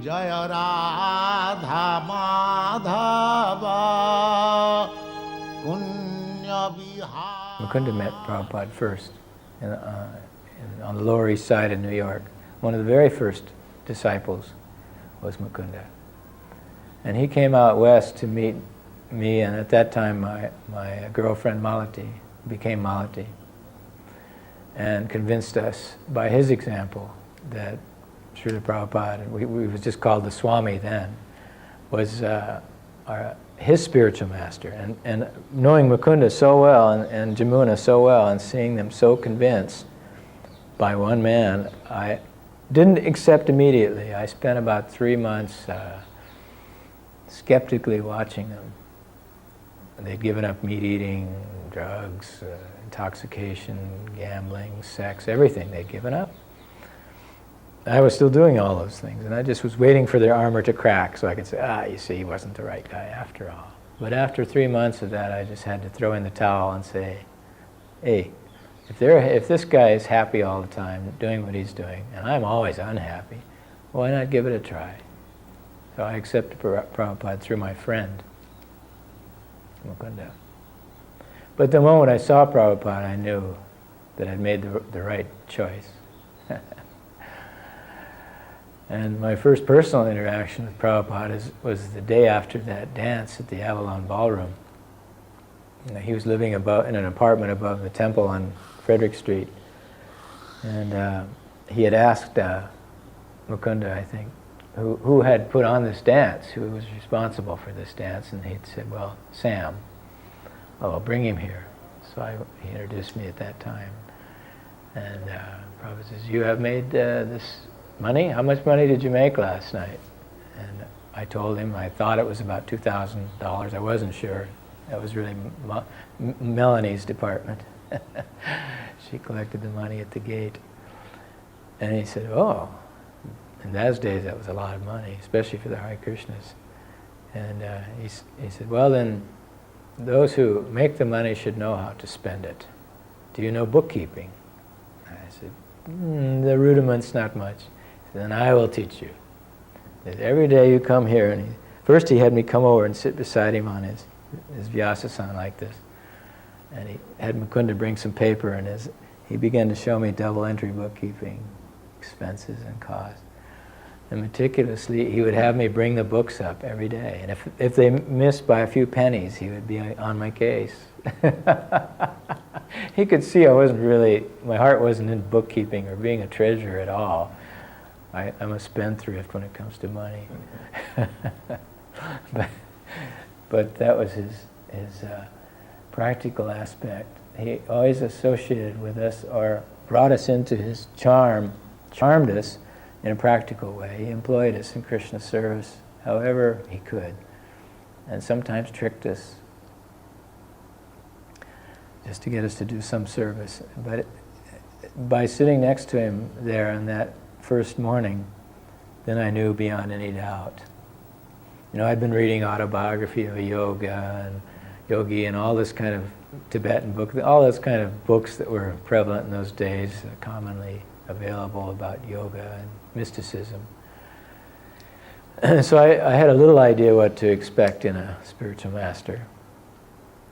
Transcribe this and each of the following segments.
Jaya Radha Madhava Punya Vihara. Mukunda met Prabhupada first on the Lower East Side of New York. One of the very first disciples was Mukunda. And he came out west to meet me, and at that time my girlfriend Malati became Malati, and convinced us by his example that Srila Prabhupada, we was just called the Swami then, was his spiritual master. And knowing Mukunda so well and Jamuna so well and seeing them so convinced by one man, I didn't accept immediately. I spent about 3 months skeptically watching them. They'd given up meat eating, drugs, intoxication, gambling, sex, everything they'd given up. I was still doing all those things, and I just was waiting for their armor to crack so I could say, you see, he wasn't the right guy after all. But after 3 months of that, I just had to throw in the towel and say, hey, if this guy is happy all the time, doing what he's doing, and I'm always unhappy, why not give it a try? So I accepted Prabhupada through my friend, Mukunda. But the moment I saw Prabhupada, I knew that I'd made the right choice. And my first personal interaction with Prabhupada was the day after that dance at the Avalon Ballroom. He was living in an apartment above the temple on Frederick Street. And he had asked Mukunda, I think, who had put on this dance, who was responsible for this dance, and he'd said, well, Sam. Oh, I'll bring him here. So he introduced me at that time. And Prabhupada says, you have made this money? How much money did you make last night? And I told him I thought it was about $2,000. I wasn't sure. That was really Melanie's department. She collected the money at the gate. And he said, oh, in those days that was a lot of money, especially for the Hare Krishnas. And he said, well then, those who make the money should know how to spend it. Do you know bookkeeping? I said, the rudiments, not much. Then I will teach you. Every day you come here, and first he had me come over and sit beside him on his Vyasa-san like this. And he had Mukunda bring some paper, and he began to show me double entry bookkeeping, expenses and costs. And meticulously, he would have me bring the books up every day. And if they missed by a few pennies, he would be on my case. He could see my heart wasn't in bookkeeping or being a treasurer at all. I'm a spendthrift when it comes to money. but that was his practical aspect. He always associated with us or brought us into his charmed us in a practical way. He employed us in Krishna service however he could, and sometimes tricked us just to get us to do some service. But by sitting next to him there on that first morning, then I knew beyond any doubt. I'd been reading autobiography of a yoga and yogi and all this kind of Tibetan book, all those kind of books that were prevalent in those days, commonly available about yoga and mysticism. So I had a little idea what to expect in a spiritual master.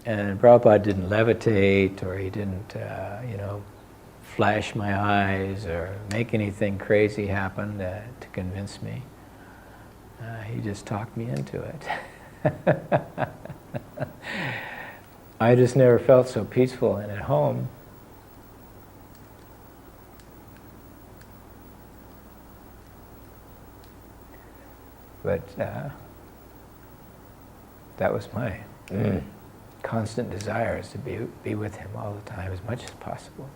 And Prabhupada didn't levitate, or he didn't, flash my eyes or make anything crazy happen to convince me. He just talked me into it. I just never felt so peaceful and at home. But that was my constant desire, is to be with him all the time as much as possible.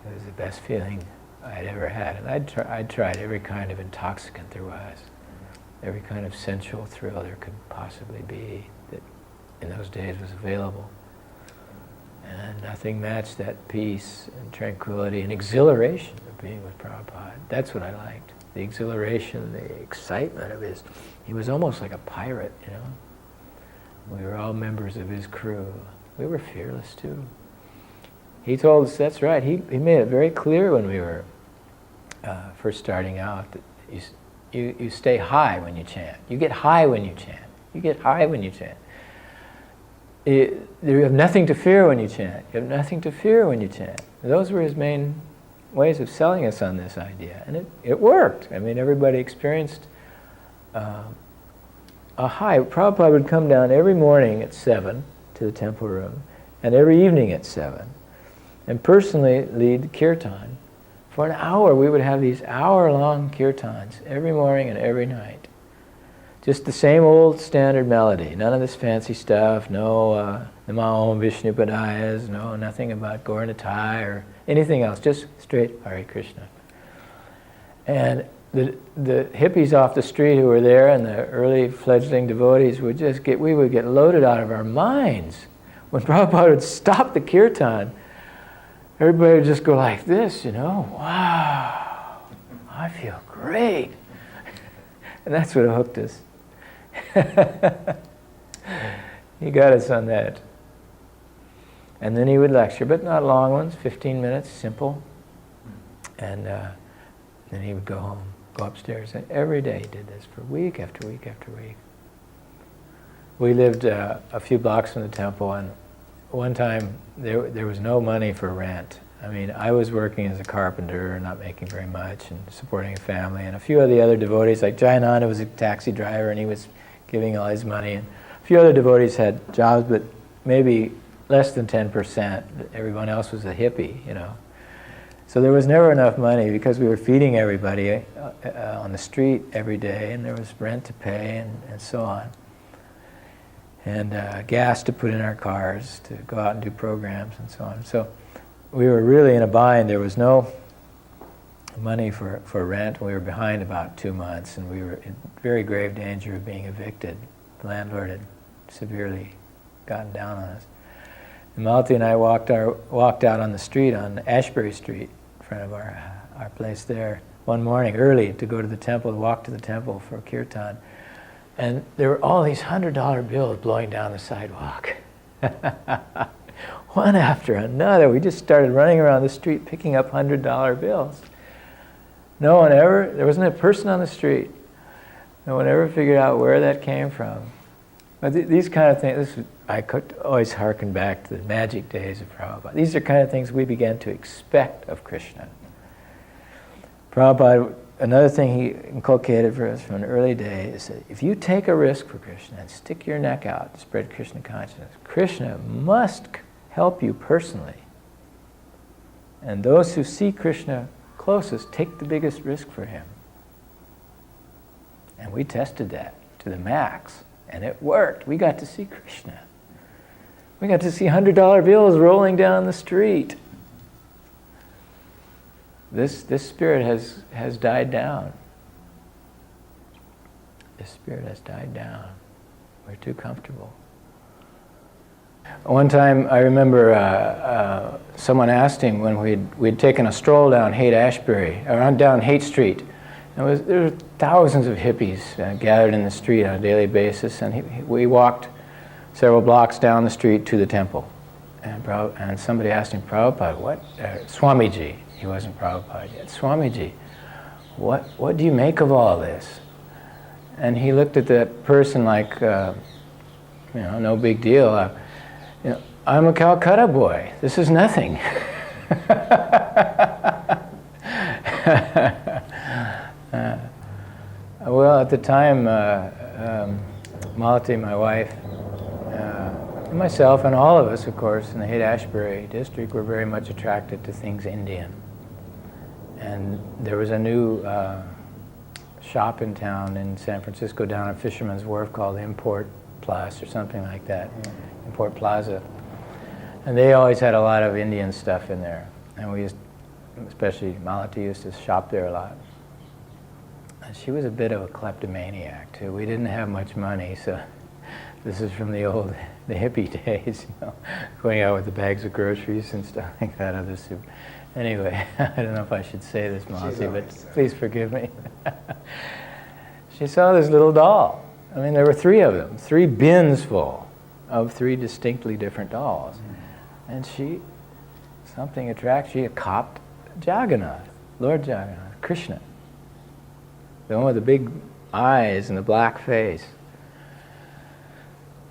It was the best feeling I'd ever had. And I'd tried every kind of intoxicant there was, every kind of sensual thrill there could possibly be that in those days was available. And nothing matched that peace and tranquility and exhilaration of being with Prabhupada. That's what I liked. The exhilaration, the excitement of he was almost like a pirate, We were all members of his crew. We were fearless too. He told us, that's right, he made it very clear when we were first starting out that you stay high when you chant. You get high when you chant. You get high when you chant. You have nothing to fear when you chant. You have nothing to fear when you chant. Those were his main ways of selling us on this idea. And it worked. I mean, everybody experienced a high. Prabhupada would come down every morning at 7 to the temple room, and every evening at 7, and personally lead kirtan. For an hour, we would have these hour-long kirtans every morning and every night. Just the same old standard melody. None of this fancy stuff. No Namo Om Vishnu Padayas. No, nothing about Gaur Nitai or anything else. Just straight Hare Krishna. And the hippies off the street who were there and the early fledgling devotees would we would get loaded out of our minds. When Prabhupada would stop the kirtan, everybody would just go like this, wow, I feel great. And that's what hooked us. He got us on that. And then he would lecture, but not long ones, 15 minutes, simple. And then he would go home, go upstairs. And every day he did this for week after week after week. We lived a few blocks from the temple, and one time there was no money for rent. I mean, I was working as a carpenter, not making very much, and supporting a family. And a few of the other devotees, like Jayananda was a taxi driver, and he was giving all his money. And a few other devotees had jobs, but maybe less than 10%. Everyone else was a hippie, So there was never enough money because we were feeding everybody on the street every day, and there was rent to pay and so on. And gas to put in our cars to go out and do programs and so on. So we were really in a bind. There was no money for rent. We were behind about 2 months, and we were in very grave danger of being evicted. The landlord had severely gotten down on us. And Malti and I walked out on the street, on Ashbury Street, in front of our place there, one morning early to go to the temple, to walk to the temple for kirtan. And there were all these $100 bills blowing down the sidewalk. One after another. We just started running around the street picking up $100 bills. There wasn't a person on the street. No one ever figured out where that came from. But these kind of things, I could always hearken back to the magic days of Prabhupada. These are kind of things we began to expect of Krishna. Prabhupada, another thing he inculcated for us from an early day is that if you take a risk for Krishna and stick your neck out to spread Krishna consciousness, Krishna must help you personally. And those who see Krishna closest take the biggest risk for him. And we tested that to the max, and it worked. We got to see Krishna. We got to see $100 bills rolling down the street. This spirit has died down. This spirit has died down. We're too comfortable. One time, I remember someone asked him when we'd taken a stroll down down Haight Street. And there were thousands of hippies gathered in the street on a daily basis, and we walked several blocks down the street to the temple. And somebody asked him, Prabhupada, Swamiji, he wasn't Prabhupada yet, Swamiji, what do you make of all this? And he looked at that person like, no big deal. I'm a Calcutta boy. This is nothing. Well, at the time, Malati, my wife, and myself, and all of us, of course, in the Haight-Ashbury district, were very much attracted to things Indian. And there was a new shop in town in San Francisco down at Fisherman's Wharf called Import Plus or something like that, Import Plaza. And they always had a lot of Indian stuff in there. And especially Malati used to shop there a lot. And she was a bit of a kleptomaniac too. We didn't have much money, so this is from the hippie days, going out with the bags of groceries and stuff like that. Anyway, I don't know if I should say this, Malati, but please forgive me. She saw this little doll. I mean, there were 3 of them, 3 bins full of 3 distinctly different dolls. And something attracted, she copped Jagannath, Lord Jagannath, Krishna. the one with the big eyes and the black face.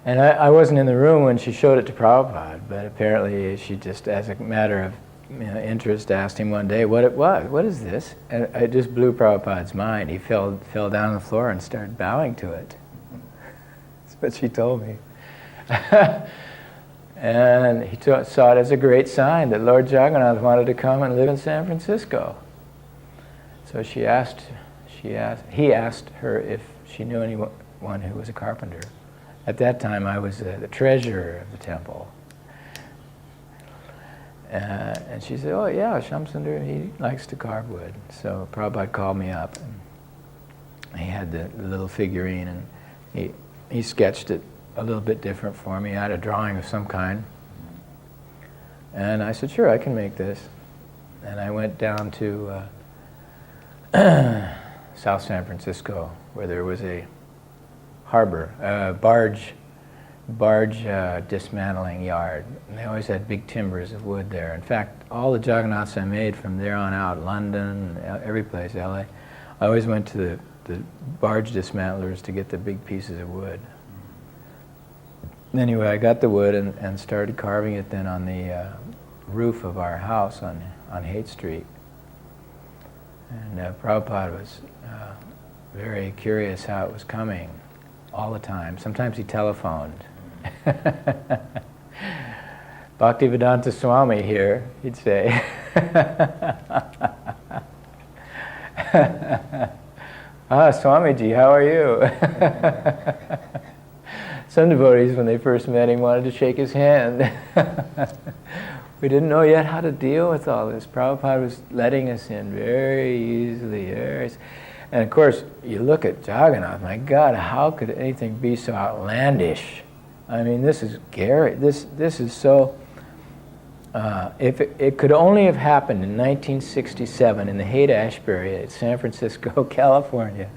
And I wasn't in the room when she showed it to Prabhupada, but apparently she just, as a matter of interest, asked him one day what it was. What is this? And it just blew Prabhupada's mind. He fell down on the floor and started bowing to it. That's what she told me. And he saw it as a great sign that Lord Jagannath wanted to come and live in San Francisco. So he asked her if she knew anyone who was a carpenter. At that time, I was the treasurer of the temple. And she said, oh yeah, Shyamasundar, he likes to carve wood. So Prabhupada called me up, and he had the little figurine, and he sketched it a little bit different for me. I had a drawing of some kind. And I said, sure, I can make this. And I went down to South San Francisco, where there was a harbor, barge dismantling yard. And they always had big timbers of wood there. In fact, all the Jagannaths I made from there on out, London, every place, LA, I always went to the barge dismantlers to get the big pieces of wood. Anyway, I got the wood and started carving it then on the roof of our house on Haight Street. And Prabhupada was very curious how it was coming all the time. Sometimes he telephoned. Bhaktivedanta Swami here, he'd say. Swamiji, how are you? Some devotees, when they first met him, wanted to shake his hand. We didn't know yet how to deal with all this. Prabhupada was letting us in very easily. And of course, you look at Jagannath, my God, how could anything be so outlandish? I mean, this is Gary. This is so... if it could only have happened in 1967 in the Haight-Ashbury at San Francisco, California,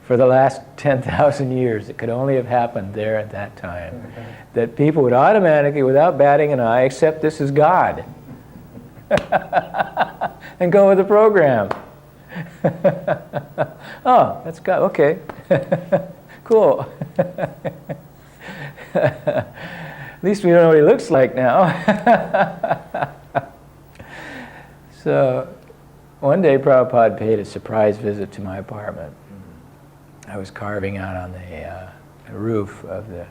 for the last 10,000 years, it could only have happened there at that time. That people would automatically, without batting an eye, accept this is God. And go with the program. Oh, that's God, okay. Cool. At least we don't know what he looks like now. So, one day Prabhupada paid a surprise visit to my apartment. I was carving out on the roof of the,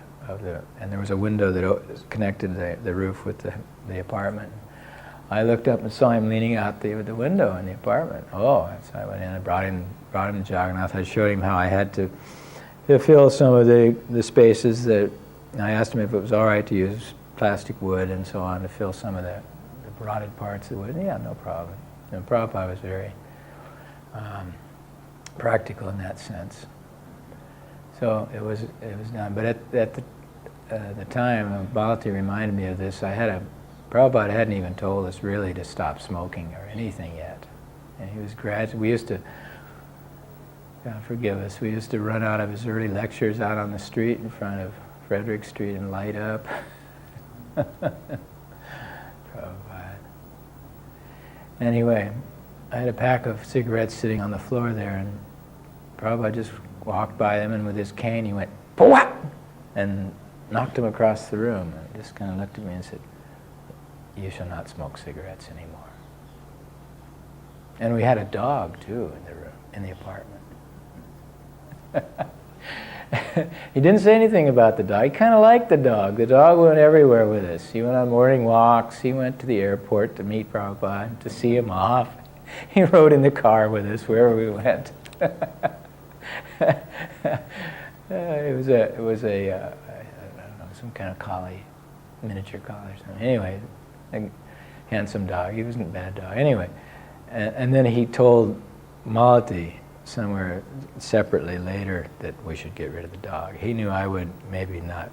and there was a window that connected the roof with the apartment. I looked up and saw him leaning out the window in the apartment. Oh, so I went in and brought him to Jagannath. I showed him how I had to fill some of the spaces that, I asked him if it was all right to use plastic wood and so on to fill some of the rotted parts of the wood. Yeah, no problem. And Prabhupada was very practical in that sense. So it was done. But at the time, Bhalati reminded me of this. Prabhupada hadn't even told us really to stop smoking or anything yet. And he was we used to, God forgive us, we used to run out of his early lectures out on the street in front of Frederick Street and light up. Prabhupada. Anyway, I had a pack of cigarettes sitting on the floor there, and Prabhupada just walked by them, and with his cane he went, "Pwah!" and knocked them across the room. And just kind of looked at me and said, "You shall not smoke cigarettes anymore." And we had a dog too in the room, in the apartment. He didn't say anything about the dog. He kind of liked the dog. The dog went everywhere with us. He went on morning walks. He went to the airport to meet Prabhupada, to see him off. He rode in the car with us wherever we went. It was a I don't know, some kind of collie, miniature collie or something. Anyway, a handsome dog. He wasn't a bad dog. Anyway, and then he told Malati somewhere separately later that we should get rid of the dog. He knew I would maybe not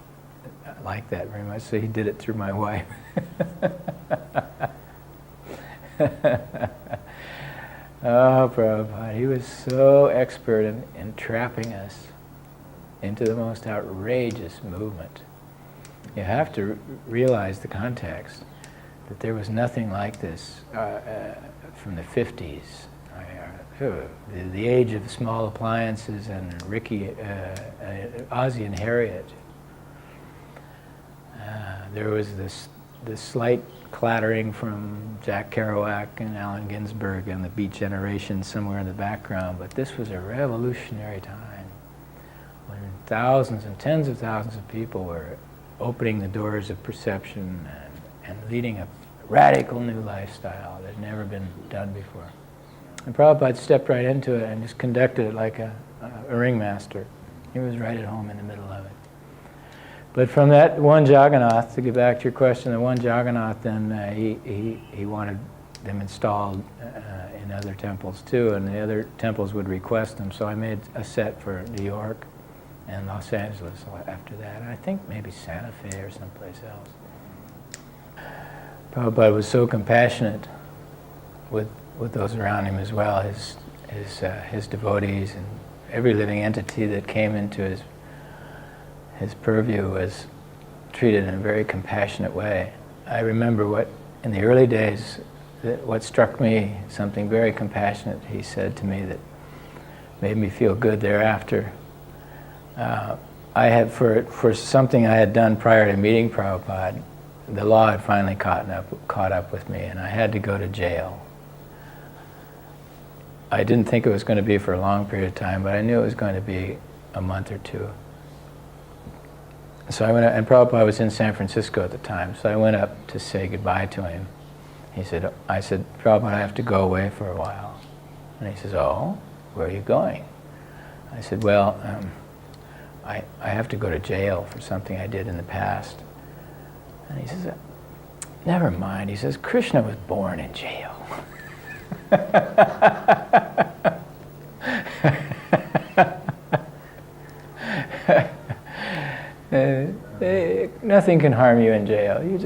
like that very much, so he did it through my wife. Oh, Prabhupada, he was so expert in trapping us into the most outrageous movement. You have to realize the context, that there was nothing like this from the 50s The age of small appliances and Ricky, Ozzie and Harriet. There was this slight clattering from Jack Kerouac and Allen Ginsberg and the Beat Generation somewhere in the background, but this was a revolutionary time when thousands and tens of thousands of people were opening the doors of perception and leading a radical new lifestyle that had never been done before. And Prabhupada stepped right into it and just conducted it like a ringmaster. He was right at home in the middle of it. But from that one Jagannath, to get back to your question, the one Jagannath, then he wanted them installed in other temples too, and the other temples would request them. So I made a set for New York and Los Angeles after that, and I think maybe Santa Fe or someplace else. Prabhupada was so compassionate with those around him as well, his devotees, and every living entity that came into his purview was treated in a very compassionate way. I remember what, in the early days, what struck me, something very compassionate he said to me that made me feel good thereafter. I had, for something I had done prior to meeting Prabhupada, the law had finally caught up with me, and I had to go to jail. I didn't think it was going to be for a long period of time, but I knew it was going to be a month or two. So I went up, and Prabhupada was in San Francisco at the time, so I went up to say goodbye to him. I said, Prabhupada, I have to go away for a while. And he says, oh, where are you going? I said, well, I have to go to jail for something I did in the past. And he says, never mind. He says, Krishna was born in jail. Nothing can harm you in jail. You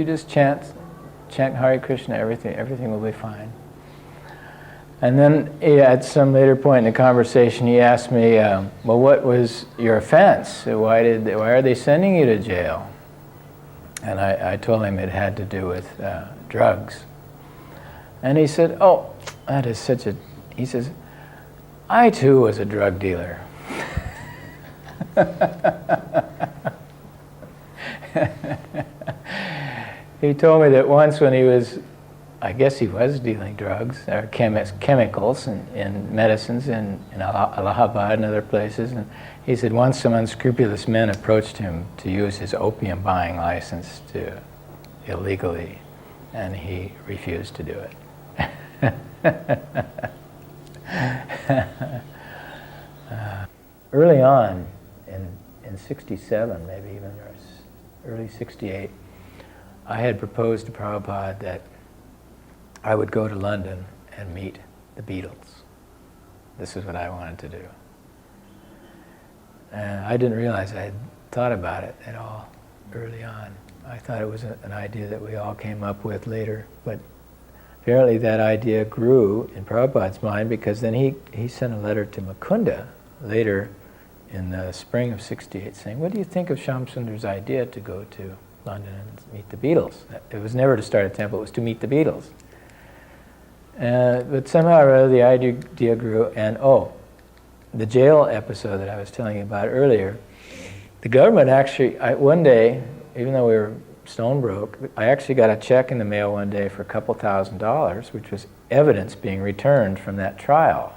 just chant Hare Krishna. Everything will be fine. And then at some later point in the conversation, he asked me, well, what was your offense? Why are they sending you to jail? And I told him it had to do with drugs. And he said, oh, that is such a... He says, I too was a drug dealer. He told me that once when he was, I guess he was dealing drugs, or chemicals and medicines in Allahabad and other places, and he said once some unscrupulous men approached him to use his opium buying license to illegally, and he refused to do it. Early on, in 67, maybe even early 68, I had proposed to Prabhupada that I would go to London and meet the Beatles. This is what I wanted to do. And I didn't realize I had thought about it at all early on. I thought it was an idea that we all came up with later, but apparently that idea grew in Prabhupada's mind, because then he sent a letter to Mukunda later in the spring of 68 saying, what do you think of Shyamasundara's idea to go to London and meet the Beatles? It was never to start a temple, it was to meet the Beatles. But somehow or other the idea grew, and the jail episode that I was telling you about earlier, the government actually, one day, even though we were stone broke, I actually got a check in the mail one day for a couple $1,000s, which was evidence being returned from that trial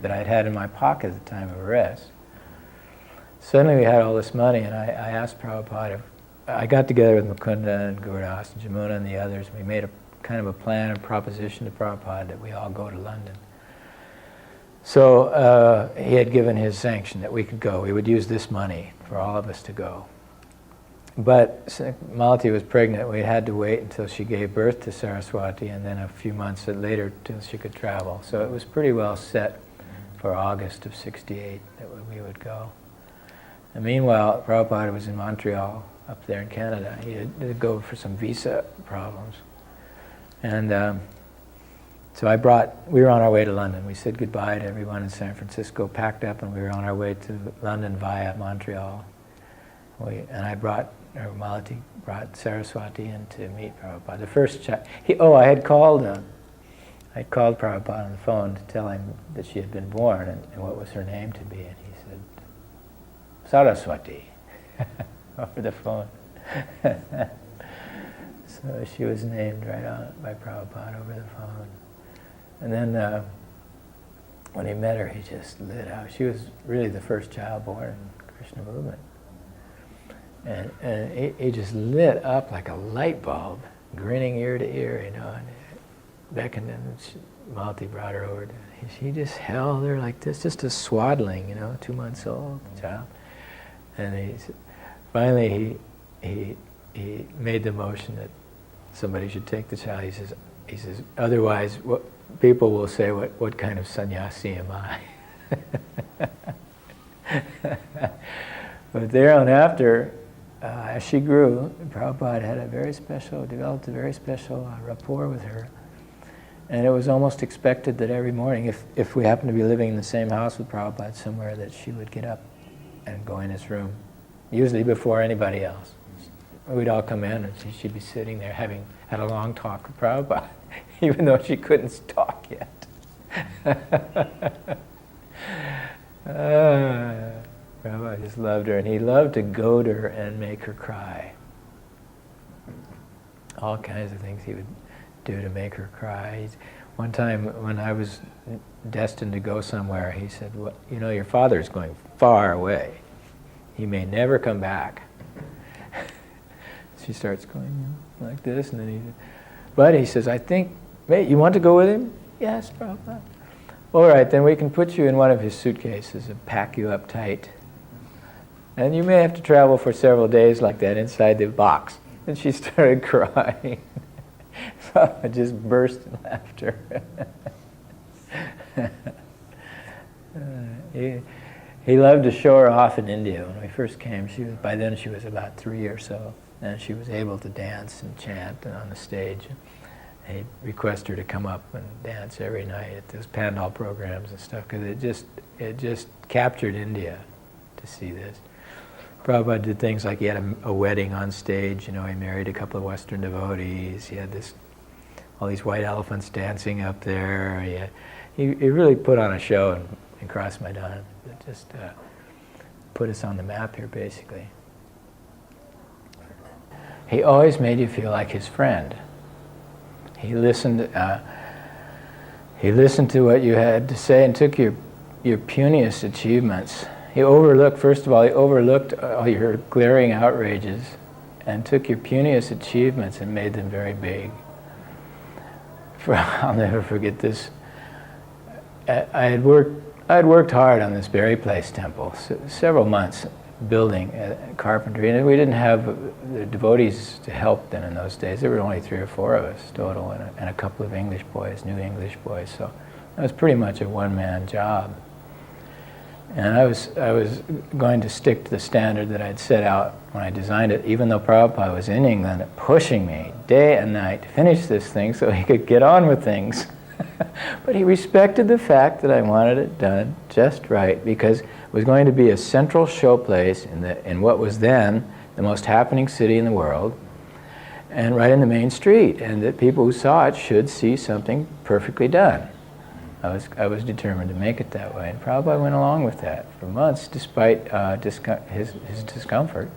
that I'd had in my pocket at the time of arrest. Suddenly we had all this money, and I asked Prabhupada, I got together with Mukunda and Gurdas and Jamuna and the others, and we made a kind of a plan and proposition to Prabhupada that we all go to London. So he had given his sanction that we could go. We would use this money for all of us to go. But Malati was pregnant. We had to wait until she gave birth to Saraswati, and then a few months later till she could travel. So it was pretty well set for August of 68 that we would go. And meanwhile, Prabhupada was in Montreal, up there in Canada. He had to go for some visa problems. And so we were on our way to London. We said goodbye to everyone in San Francisco, packed up, and we were on our way to London via Montreal. Malati brought Saraswati in to meet Prabhupada. The first I I called Prabhupada on the phone to tell him that she had been born and what was her name to be, and he said, Saraswati, over the phone. So she was named right on by Prabhupada over the phone. And then when he met her, he just lit up. She was really the first child born in Krishna movement. And he just lit up like a light bulb, grinning ear to ear, you know, and beckoned and Malti brought her over. She just held her like this, just a swaddling, you know, 2 months old child. And finally he made the motion that somebody should take the child. He says, otherwise, what people will say, what kind of sannyasi am I? But there on after, as she grew, Prabhupada had developed a very special rapport with her. And it was almost expected that every morning, if we happened to be living in the same house with Prabhupada somewhere, that she would get up and go in his room, usually before anybody else. We'd all come in and she'd be sitting there having had a long talk with Prabhupada, even though she couldn't talk yet. Prabhupada just loved her, and he loved to goad her and make her cry. All kinds of things he would do to make her cry. One time when I was destined to go somewhere, he said, well, you know, your father's going far away. He may never come back. She starts going like this, and then but he says, I think, mate, you want to go with him? Yes, Prabhupada. All right, then we can put you in one of his suitcases and pack you up tight. And you may have to travel for several days like that inside the box. And she started crying. I just burst in laughter. He loved to show her off in India. When we first came, by then she was about 3 or so, and she was able to dance and chant on the stage. He'd request her to come up and dance every night at those Pandal programs and stuff, because it just captured India to see this. Prabhupada did things like he had a wedding on stage. You know, he married a couple of Western devotees. He had all these white elephants dancing up there. He really put on a show in Krsna Consciousness. It just put us on the map here, basically. He always made you feel like his friend. He listened to what you had to say and took your puniest achievements. He overlooked all your glaring outrages and took your puniest achievements and made them very big. I'll never forget this. I had worked hard on this Berry Place temple, several months building carpentry, and we didn't have the devotees to help then in those days. There were only 3 or 4 of us total, and a couple of English boys, new English boys. So it was pretty much a one-man job. And I was going to stick to the standard that I'd set out when I designed it, even though Prabhupada was in England pushing me day and night to finish this thing so he could get on with things. But he respected the fact that I wanted it done just right, because it was going to be a central showplace in what was then the most happening city in the world, and right in the main street, and that people who saw it should see something perfectly done. I was determined to make it that way, and Prabhupada went along with that for months, despite his discomfort.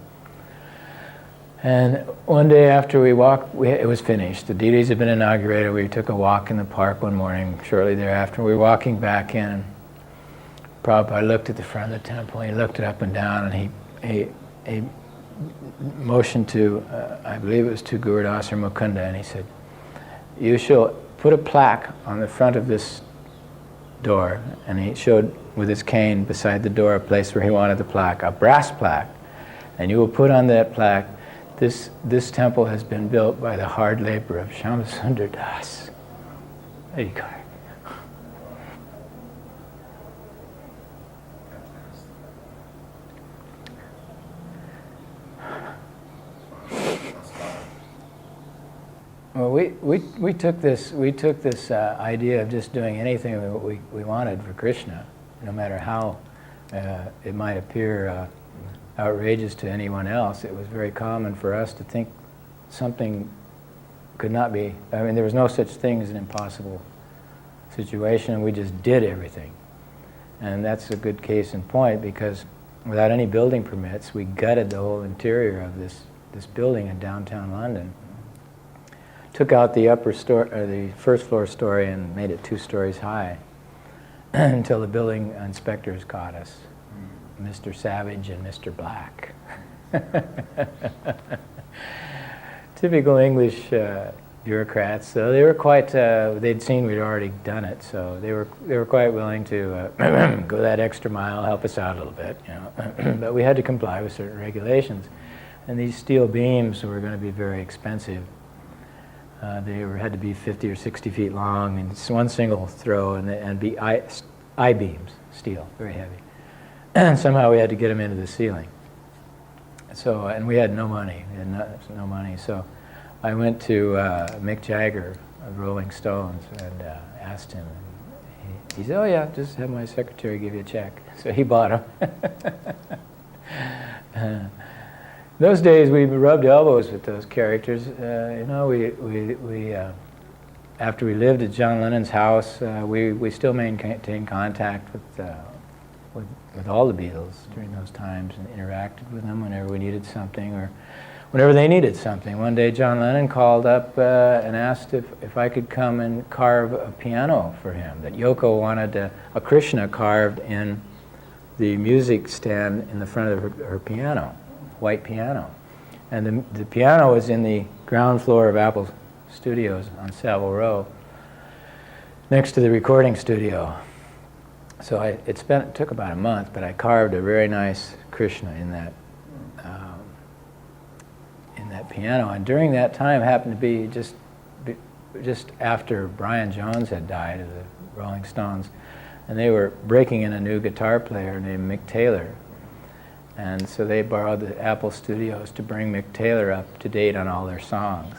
And one day after we walked, it was finished. The deities had been inaugurated. We took a walk in the park one morning shortly thereafter. We were walking back in. Prabhupada looked at the front of the temple, and he looked it up and down, and he motioned to, I believe it was to Guru Dasa or Mukunda, and he said, you shall put a plaque on the front of this door. And he showed with his cane beside the door a place where he wanted the plaque, a brass plaque. And you will put on that plaque, this temple has been built by the hard labor of Shyamasundar Das. There you go. Well, we took this idea of just doing anything we wanted for Krishna, no matter how it might appear outrageous to anyone else. It was very common for us to think something could not be. I mean, there was no such thing as an impossible situation, and we just did everything. And that's a good case in point, because without any building permits, we gutted the whole interior of this building in downtown London. Took out the the first floor story and made it 2 stories high until the building inspectors caught us, Mr. Savage and Mr. Black. Typical English bureaucrats. So they were quite. They'd seen we'd already done it, so they were quite willing to go that extra mile, help us out a little bit, you know. But we had to comply with certain regulations, and these steel beams were going to be very expensive. They had to be 50 or 60 feet long, and it's one single throw, and be I-beams, steel, very heavy. And somehow we had to get them into the ceiling. So, and we had no money. We had no money. So I went to Mick Jagger of Rolling Stones and asked him. And he said, "Oh yeah, just have my secretary give you a check." So he bought them. Those days we rubbed elbows with those characters. You know, we after we lived at John Lennon's house, we still maintained contact with all the Beatles during those times, and interacted with them whenever we needed something or whenever they needed something. One day John Lennon called up and asked if I could come and carve a piano for him, that Yoko wanted a Krishna carved in the music stand in the front of her piano, white piano. And the piano was in the ground floor of Apple Studios on Savile Row, next to the recording studio. So it took about a month, but I carved a very nice Krishna in that piano. And during that time, happened to be just after Brian Jones had died of the Rolling Stones, and they were breaking in a new guitar player named Mick Taylor. And so they borrowed the Apple Studios to bring Mick Taylor up to date on all their songs.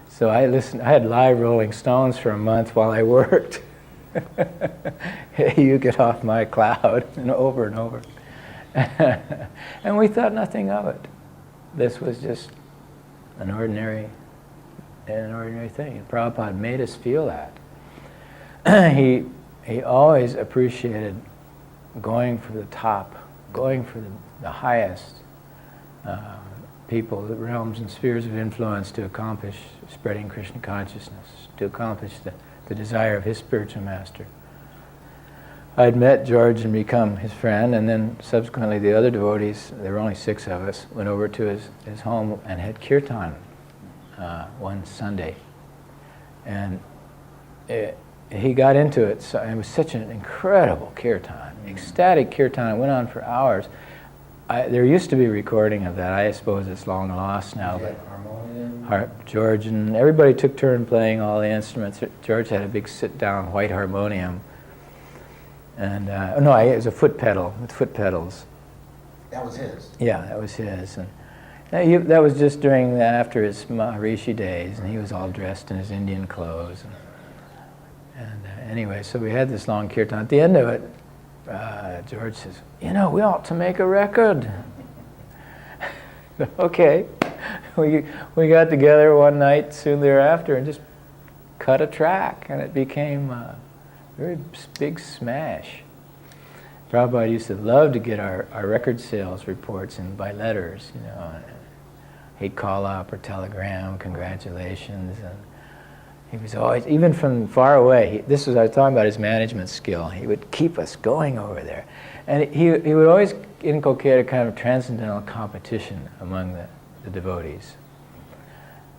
So I had live Rolling Stones for a month while I worked. "Hey, you get off my cloud," and over and over. And we thought nothing of it. This was just an ordinary thing. And Prabhupada made us feel that. He always appreciated going for the top, going for the highest people, the realms and spheres of influence to accomplish spreading Krishna consciousness, to accomplish the desire of his spiritual master. I'd met George and become his friend, and then subsequently the other devotees, there were only 6 of us, went over to his home and had kirtan one Sunday. And he got into it, so it was such an incredible kirtan, ecstatic kirtan. It went on for hours. There used to be a recording of that. I suppose it's long lost now. But George and everybody took turn playing all the instruments. George had a big sit-down white harmonium. And no, it was a foot pedal with foot pedals. That was his? Yeah, that was his. And that was just after his Maharishi days, and he was all dressed in his Indian clothes. And anyway, so we had this long kirtan. At the end of it, George says, "You know, we ought to make a record." Okay. We got together one night soon thereafter and just cut a track, and it became a very big smash. Prabhupada used to love to get our record sales reports in by letters, you know. He'd call up or telegram, congratulations, and he was always, even from far away, I was talking about his management skill, he would keep us going over there. And he would always inculcate a kind of transcendental competition among the devotees.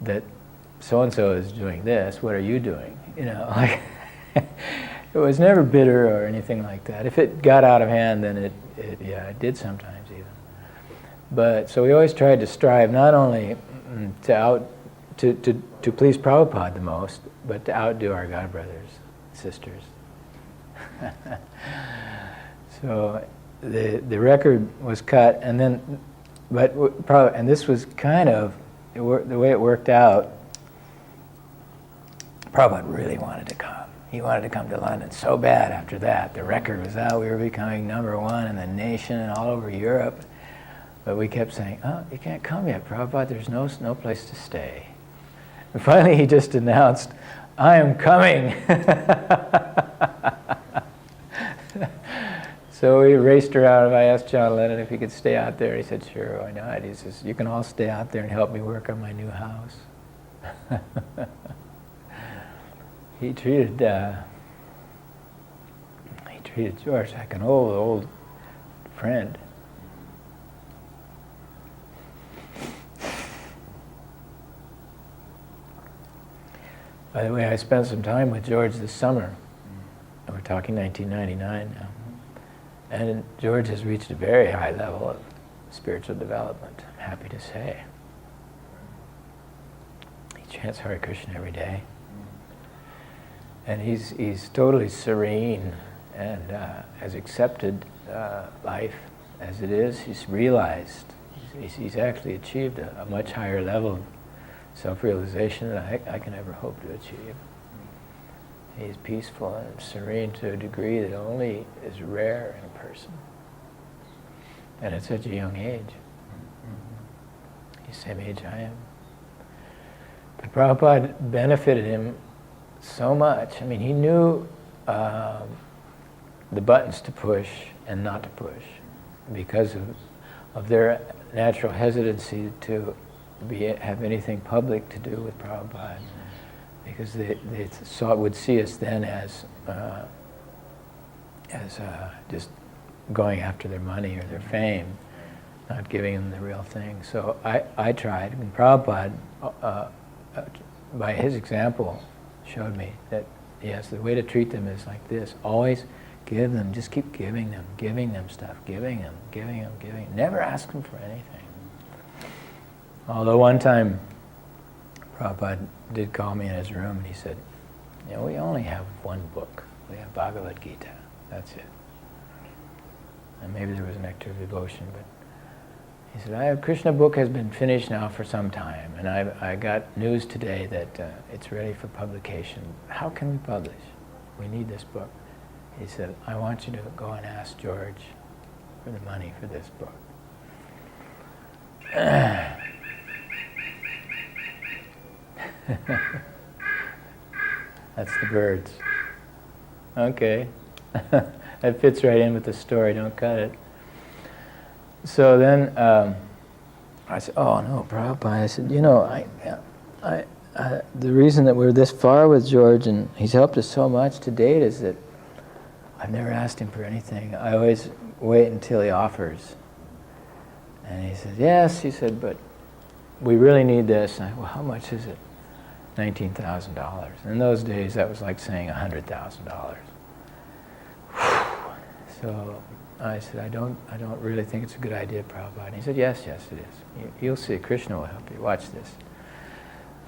That so-and-so is doing this, what are you doing? You know, like, it was never bitter or anything like that. If it got out of hand, then it did sometimes even. But, so we always tried to strive not only to please Prabhupada the most, but to outdo our god brothers, sisters. So the record was cut, and then, and this was kind of the way it worked out. Prabhupada really wanted to come. He wanted to come to London so bad after that. The record was out. We were becoming #1 in the nation and all over Europe. But we kept saying, "Oh, you can't come yet, Prabhupada. There's no place to stay." And finally, he just announced, "I am coming." So we raced around, and I asked John Lennon if he could stay out there. He said, sure, why not? He says, you can all stay out there and help me work on my new house. He treated George like an old friend. By the way, I spent some time with George this summer. We're talking 1999 now. And George has reached a very high level of spiritual development, I'm happy to say. He chants Hare Krishna every day. And he's totally serene and has accepted life as it is. He's realized, he's actually achieved a much higher level of self-realization than I can ever hope to achieve. He's peaceful and serene to a degree that only is rare in a person. And at such a young age. He's the same age I am. But Prabhupada benefited him so much. I mean, he knew the buttons to push and not to push because of their natural hesitancy to have anything public to do with Prabhupada. Because they would see us then as just going after their money or their fame, not giving them the real thing. So I tried. I mean, Prabhupada, by his example, showed me that, yes, the way to treat them is like this. Always give them, just keep giving them stuff, giving them. Never ask them for anything. Although one time, Prabhupada did call me in his room and he said, we only have one book. We have Bhagavad Gita. That's it. And maybe there was an nectar of devotion, but he said, our Krishna book has been finished now for some time, and I got news today that it's ready for publication. How can we publish? We need this book. He said, I want you to go and ask George for the money for this book. That's the birds. Okay. That fits right in with the story, don't cut it. So then I said, oh no, Prabhupada. I said, the reason that we're this far with George and he's helped us so much to date is that I've never asked him for anything. I always wait until he offers. And he said, yes, he said, but we really need this. And I said, well, how much is it? $19,000. In those days, that was like saying $100,000. So I said, I don't really think it's a good idea, Prabhupada. And he said, yes, it is. You'll see, Krishna will help you. Watch this.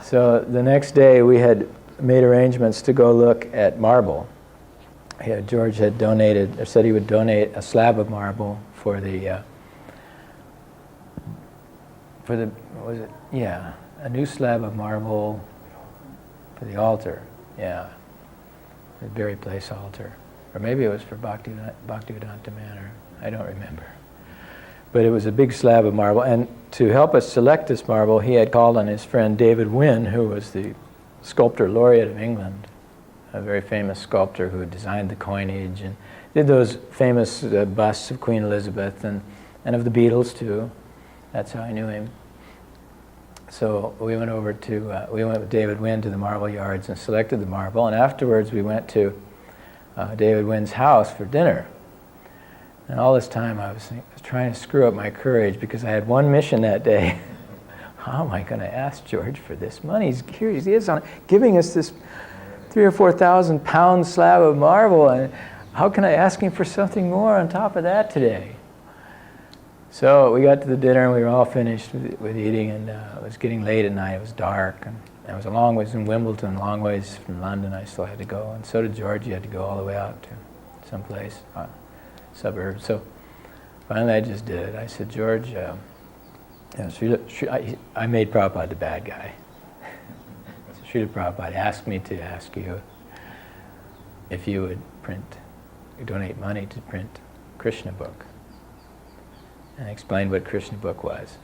So the next day, we had made arrangements to go look at marble. George had donated, or said he would donate a slab of marble for the a new slab of marble for the altar, the Berry Place altar. Or maybe it was for Bhaktivedanta Manor, I don't remember. But it was a big slab of marble, and to help us select this marble, he had called on his friend David Wynne, who was the sculptor laureate of England, a very famous sculptor who designed the coinage and did those famous busts of Queen Elizabeth and of the Beatles too. That's how I knew him. So we went with David Wynne to the marble yards and selected the marble, and afterwards we went to David Wynne's house for dinner. And all this time I was trying to screw up my courage because I had one mission that day. How am I going to ask George for this money? Here he is giving us this 3,000 or 4,000 pound slab of marble, and how can I ask him for something more on top of that today? So we got to the dinner and we were all finished with eating, and it was getting late at night. It was dark, and it was a long ways in Wimbledon, a long ways from London. I still had to go, and so did George. He had to go all the way out to someplace, suburb. So finally I just did it. I said, George, I made Prabhupada the bad guy. Srila Prabhupada asked me to ask you if you would donate money to print Krishna book. And I explained what Krishna book was.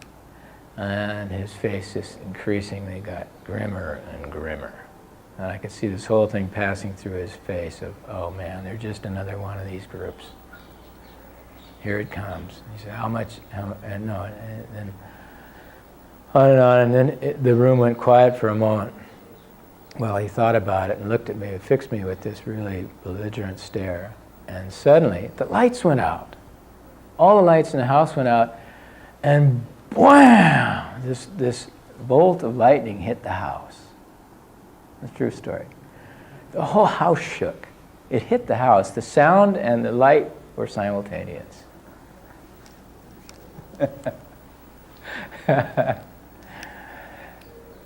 And his face just increasingly got grimmer and grimmer. And I could see this whole thing passing through his face of, oh man, they're just another one of these groups. here it comes. He said, how much, and no, and then on, and then the room went quiet for a moment. Well, he thought about it and looked at me, fixed me with this really belligerent stare, and suddenly the lights went out. All the lights in the house went out, and wham! This bolt of lightning hit the house. It's a true story. The whole house shook. It hit the house. The sound and the light were simultaneous.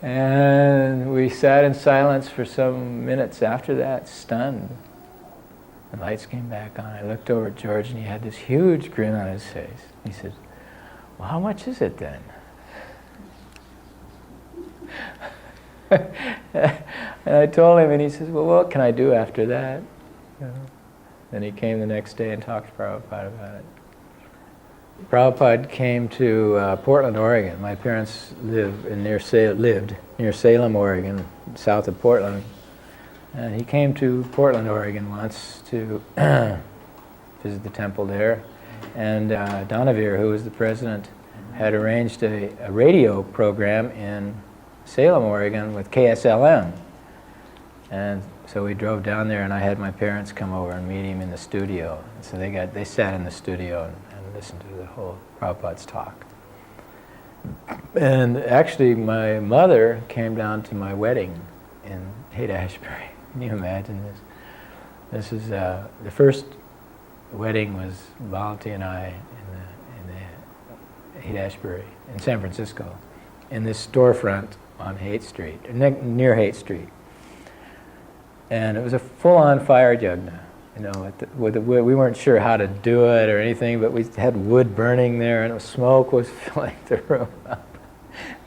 And we sat in silence for some minutes after that, stunned. The lights came back on. I looked over at George, and he had this huge grin on his face. He said, well, how much is it then? And I told him, and he says, well, what can I do after that? You know? Then he came the next day and talked to Prabhupada about it. Prabhupada came to Portland, Oregon. My parents lived near Salem, Oregon, south of Portland. And he came to Portland, Oregon once to visit the temple there. And Donavir, who was the president, had arranged a radio program in Salem, Oregon with KSLM. And so we drove down there, and I had my parents come over and meet him in the studio. And so they sat in the studio and listened to the whole Prabhupada's talk. And actually, my mother came down to my wedding in Haight-Ashbury. Can you imagine this? This is the first wedding was Balaji and I in the Haight-Ashbury in San Francisco, in this storefront on Haight Street, near Haight Street. And it was a full-on fire yajna. You know, we weren't sure how to do it or anything, but we had wood burning there, and smoke was filling the room up,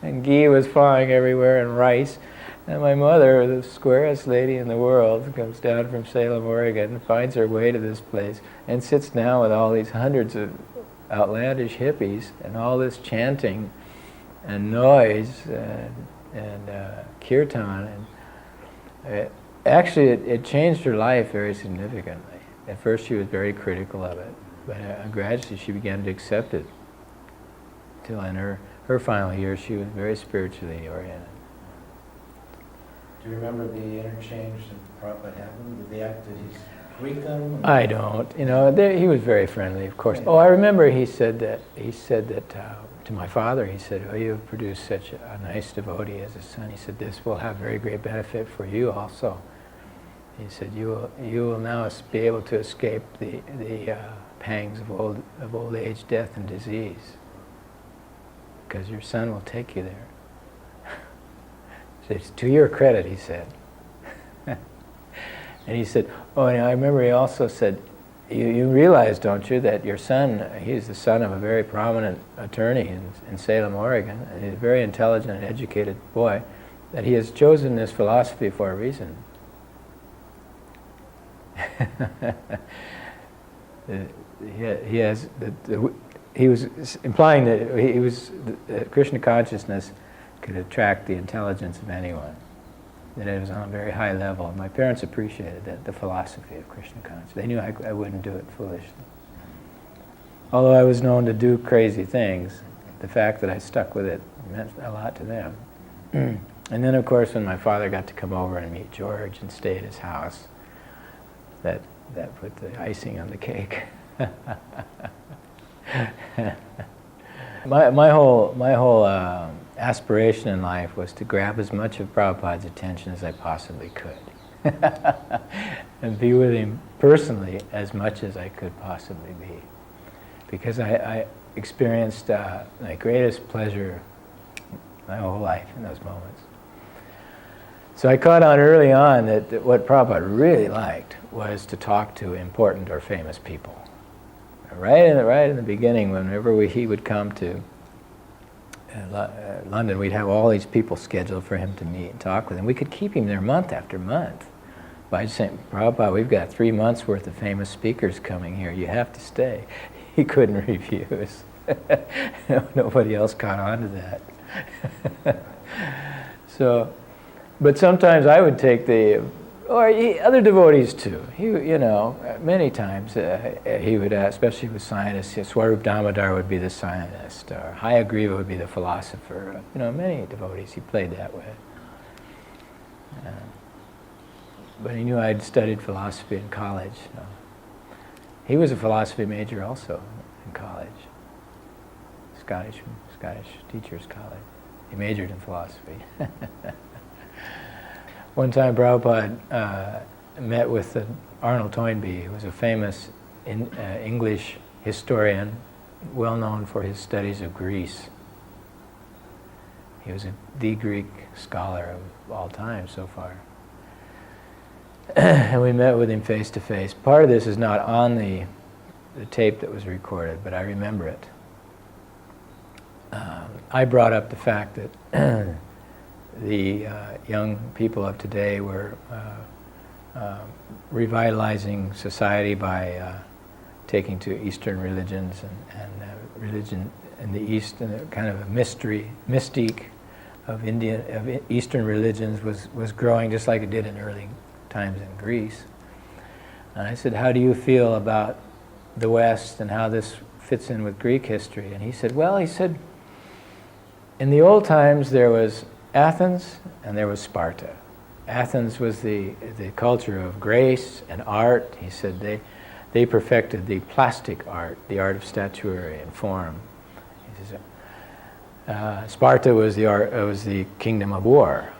and ghee was flying everywhere, and rice. And my mother, the squarest lady in the world, comes down from Salem, Oregon, and finds her way to this place, and sits down with all these hundreds of outlandish hippies, and all this chanting, and noise, and kirtan, and actually, it changed her life very significantly. At first, she was very critical of it, but gradually she began to accept it. Till in her final years, she was very spiritually oriented. Do you remember the interchange that Prabhupada happened? Did he greet them? I don't. You know, he was very friendly, of course. Oh, I remember he said that to my father. He said, "Oh, you have produced such a nice devotee as a son." He said, "This will have very great benefit for you also." He said, "You will now be able to escape the pangs of old age, death, and disease, because your son will take you there." It's to your credit, he said. And he said, oh, and I remember he also said, you realize, don't you, that your son, he's the son of a very prominent attorney in Salem, Oregon, and he's a very intelligent and educated boy, that he has chosen this philosophy for a reason. He was implying that Krsna Consciousness could attract the intelligence of anyone, that it was on a very high level. And my parents appreciated that, the philosophy of Krsna Consciousness. They knew I wouldn't do it foolishly. Although I was known to do crazy things, the fact that I stuck with it meant a lot to them. And then, of course, when my father got to come over and meet George and stay at his house, that put the icing on the cake. My whole aspiration in life was to grab as much of Prabhupada's attention as I possibly could, and be with him personally as much as I could possibly be, because I experienced my greatest pleasure my whole life in those moments. So I caught on early on that what Prabhupada really liked was to talk to important or famous people. Right in the beginning, whenever he would come to London, we'd have all these people scheduled for him to meet and talk with, and we could keep him there month after month by just saying, Prabhupada, we've got 3 months worth of famous speakers coming here, you have to stay. He couldn't refuse. Nobody else caught on to that. So, but sometimes I would take the other devotees too. Many times he would ask, especially with scientists, Swarup Damodar would be the scientist, or Hayagriva would be the philosopher. Many devotees he played that way. But he knew I'd studied philosophy in college. So. He was a philosophy major also in college. Scottish Teachers College. He majored in philosophy. One time Prabhupada met with Arnold Toynbee, who was a famous English historian, well known for his studies of Greece. He was the Greek scholar of all time so far. And we met with him face to face. Part of this is not on the tape that was recorded, but I remember it. I brought up the fact that the young people of today were revitalizing society by taking to Eastern religions, and religion in the East, and a kind of a mystique of Eastern religions was growing just like it did in early times in Greece. And I said, how do you feel about the West and how this fits in with Greek history? And he said, in the old times there was Athens and there was Sparta. Athens was the culture of grace and art. He said they perfected the plastic art, the art of statuary and form. He says, Sparta was the kingdom of war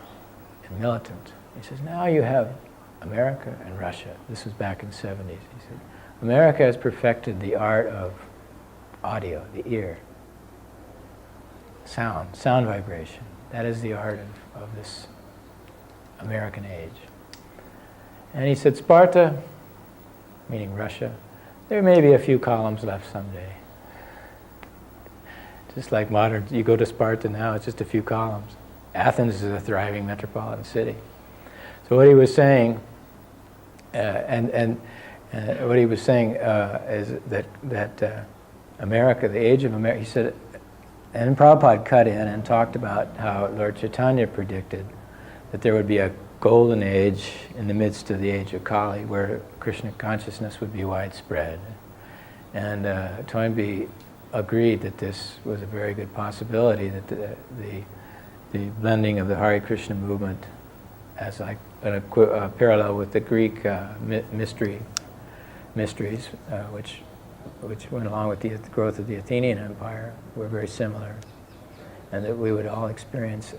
and militant. He says, now you have America and Russia. This was back in the 70s. He said, America has perfected the art of audio, the ear, sound vibration. That is the art of this American age. And he said, Sparta, meaning Russia, there may be a few columns left someday. Just like modern, you go to Sparta now, it's just a few columns. Athens is a thriving metropolitan city. So what he was saying, what he was saying is that America, the age of America, he said, and Prabhupada cut in and talked about how Lord Chaitanya predicted that there would be a golden age in the midst of the age of Kali, where Krishna consciousness would be widespread. And Toynbee agreed that this was a very good possibility, that the blending of the Hare Krishna movement as like a parallel with the Greek mysteries, which went along with the growth of the Athenian Empire, were very similar, and that we would all experience.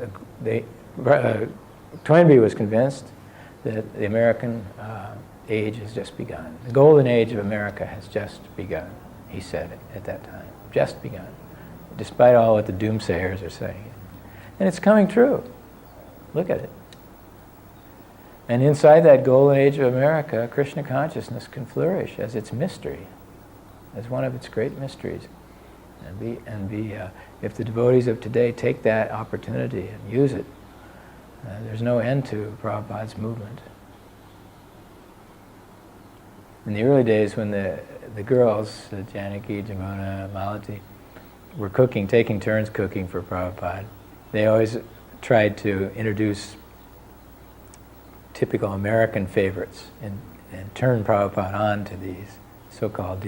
Toynbee was convinced that the American age has just begun. The golden age of America has just begun, he said at that time. Just begun, despite all what the doomsayers are saying. And it's coming true. Look at it. And inside that golden age of America, Krishna consciousness can flourish as its mystery, as one of its great mysteries. If the devotees of today take that opportunity and use it, there's no end to Prabhupada's movement. In the early days when the girls, Janaki, Jamuna, Malati, were cooking, taking turns cooking for Prabhupada, they always tried to introduce typical American favorites and turn Prabhupada on to these so-called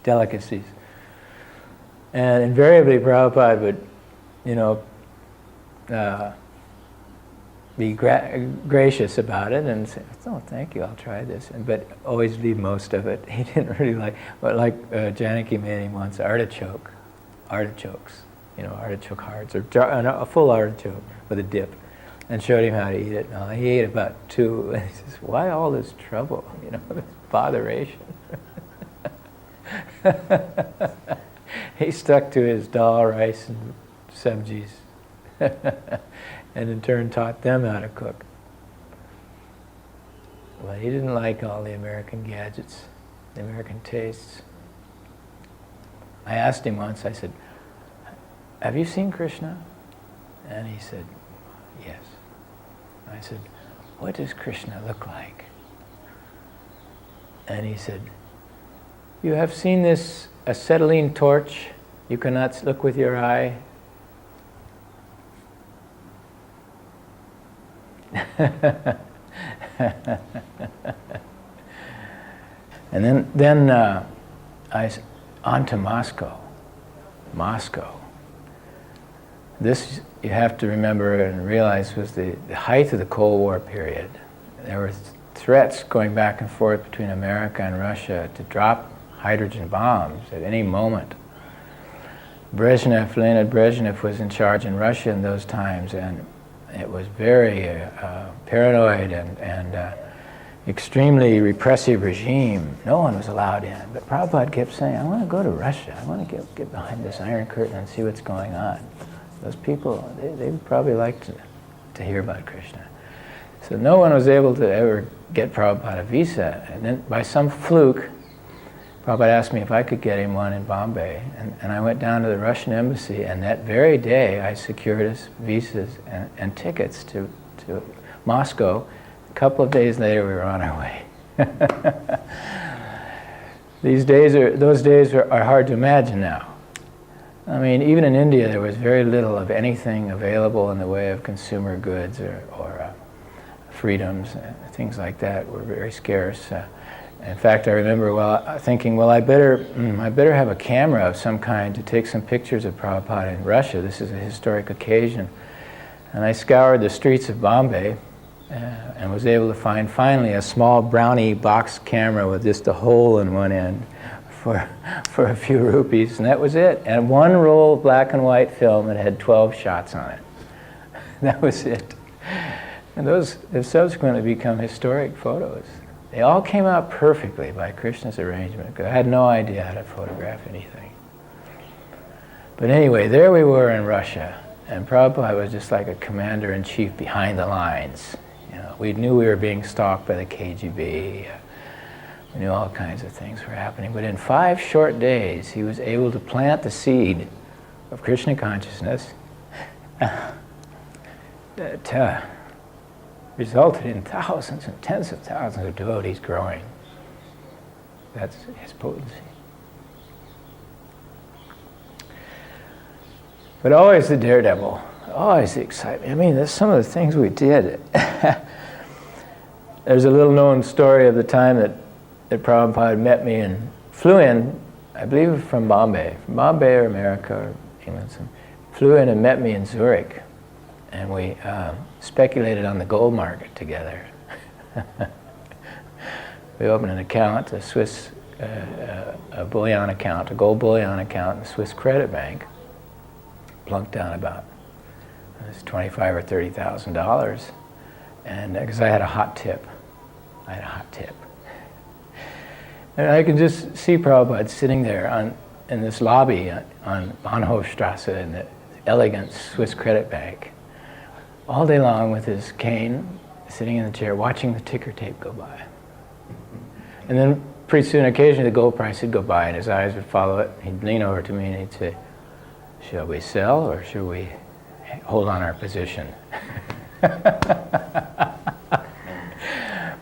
delicacies. And invariably Prabhupada would, be gracious about it and say, oh, thank you, I'll try this. But always leave most of it. He didn't really like Janaki made him once artichokes, artichoke hearts, or a full artichoke with a dip, and showed him how to eat it. He ate about 2, and he says, why all this trouble, this botheration? He stuck to his dal, rice, and sabjis. And in turn taught them how to cook. Well, he didn't like all the American gadgets, the American tastes. I asked him once, I said, have you seen Krishna? And he said, yes. I said, what does Krishna look like? And he said, you have seen this acetylene torch you cannot look with your eye? And then on to Moscow. Moscow. This, you have to remember and realize, was the height of the Cold War period. There were threats going back and forth between America and Russia to drop hydrogen bombs at any moment. Leonid Brezhnev was in charge in Russia in those times, and it was very paranoid and extremely repressive regime. No one was allowed in. But Prabhupada kept saying, I want to go to Russia. I want to get behind this Iron Curtain and see what's going on. Those people, they would probably like to hear about Krishna. So no one was able to ever get Prabhupada a visa. And then by some fluke, Prabhupada asked me if I could get him one in Bombay. And I went down to the Russian embassy, and that very day I secured us visas and tickets to Moscow. A couple of days later we were on our way. Those days are hard to imagine now. I mean, even in India there was very little of anything available in the way of consumer goods or freedoms. Things like that were very scarce. In fact, I remember thinking, well, I better have a camera of some kind to take some pictures of Prabhupada in Russia. This is a historic occasion. And I scoured the streets of Bombay and was able to find finally a small brownie box camera with just a hole in one end for a few rupees, and that was it. And one roll of black and white film that had 12 shots on it. That was it. And those have subsequently become historic photos. They all came out perfectly by Krishna's arrangement, because I had no idea how to photograph anything. But anyway, there we were in Russia, and Prabhupada was just like a commander-in-chief behind the lines. You know, we knew we were being stalked by the KGB. We knew all kinds of things were happening. But in 5 short days, he was able to plant the seed of Krsna consciousness that resulted in thousands and tens of thousands of devotees growing. That's his potency. But always the daredevil, always the excitement. I mean, that's some of the things we did. There's a little known story of the time that Prabhupada met me and flew in, I believe from Bombay or America or England. Flew in and met me in Zurich, and we speculated on the gold market together. We opened an account, a Swiss a bullion account, a gold bullion account in the Swiss Credit Bank. Plunked down about $25,000 or $30,000, and because I had a hot tip. And I can just see Prabhupada sitting there in this lobby on Bahnhofstrasse in the elegant Swiss Credit Bank, all day long with his cane, sitting in the chair, watching the ticker tape go by. And then pretty soon, occasionally the gold price would go by and his eyes would follow it. He'd lean over to me and he'd say, shall we sell or should we hold on our position?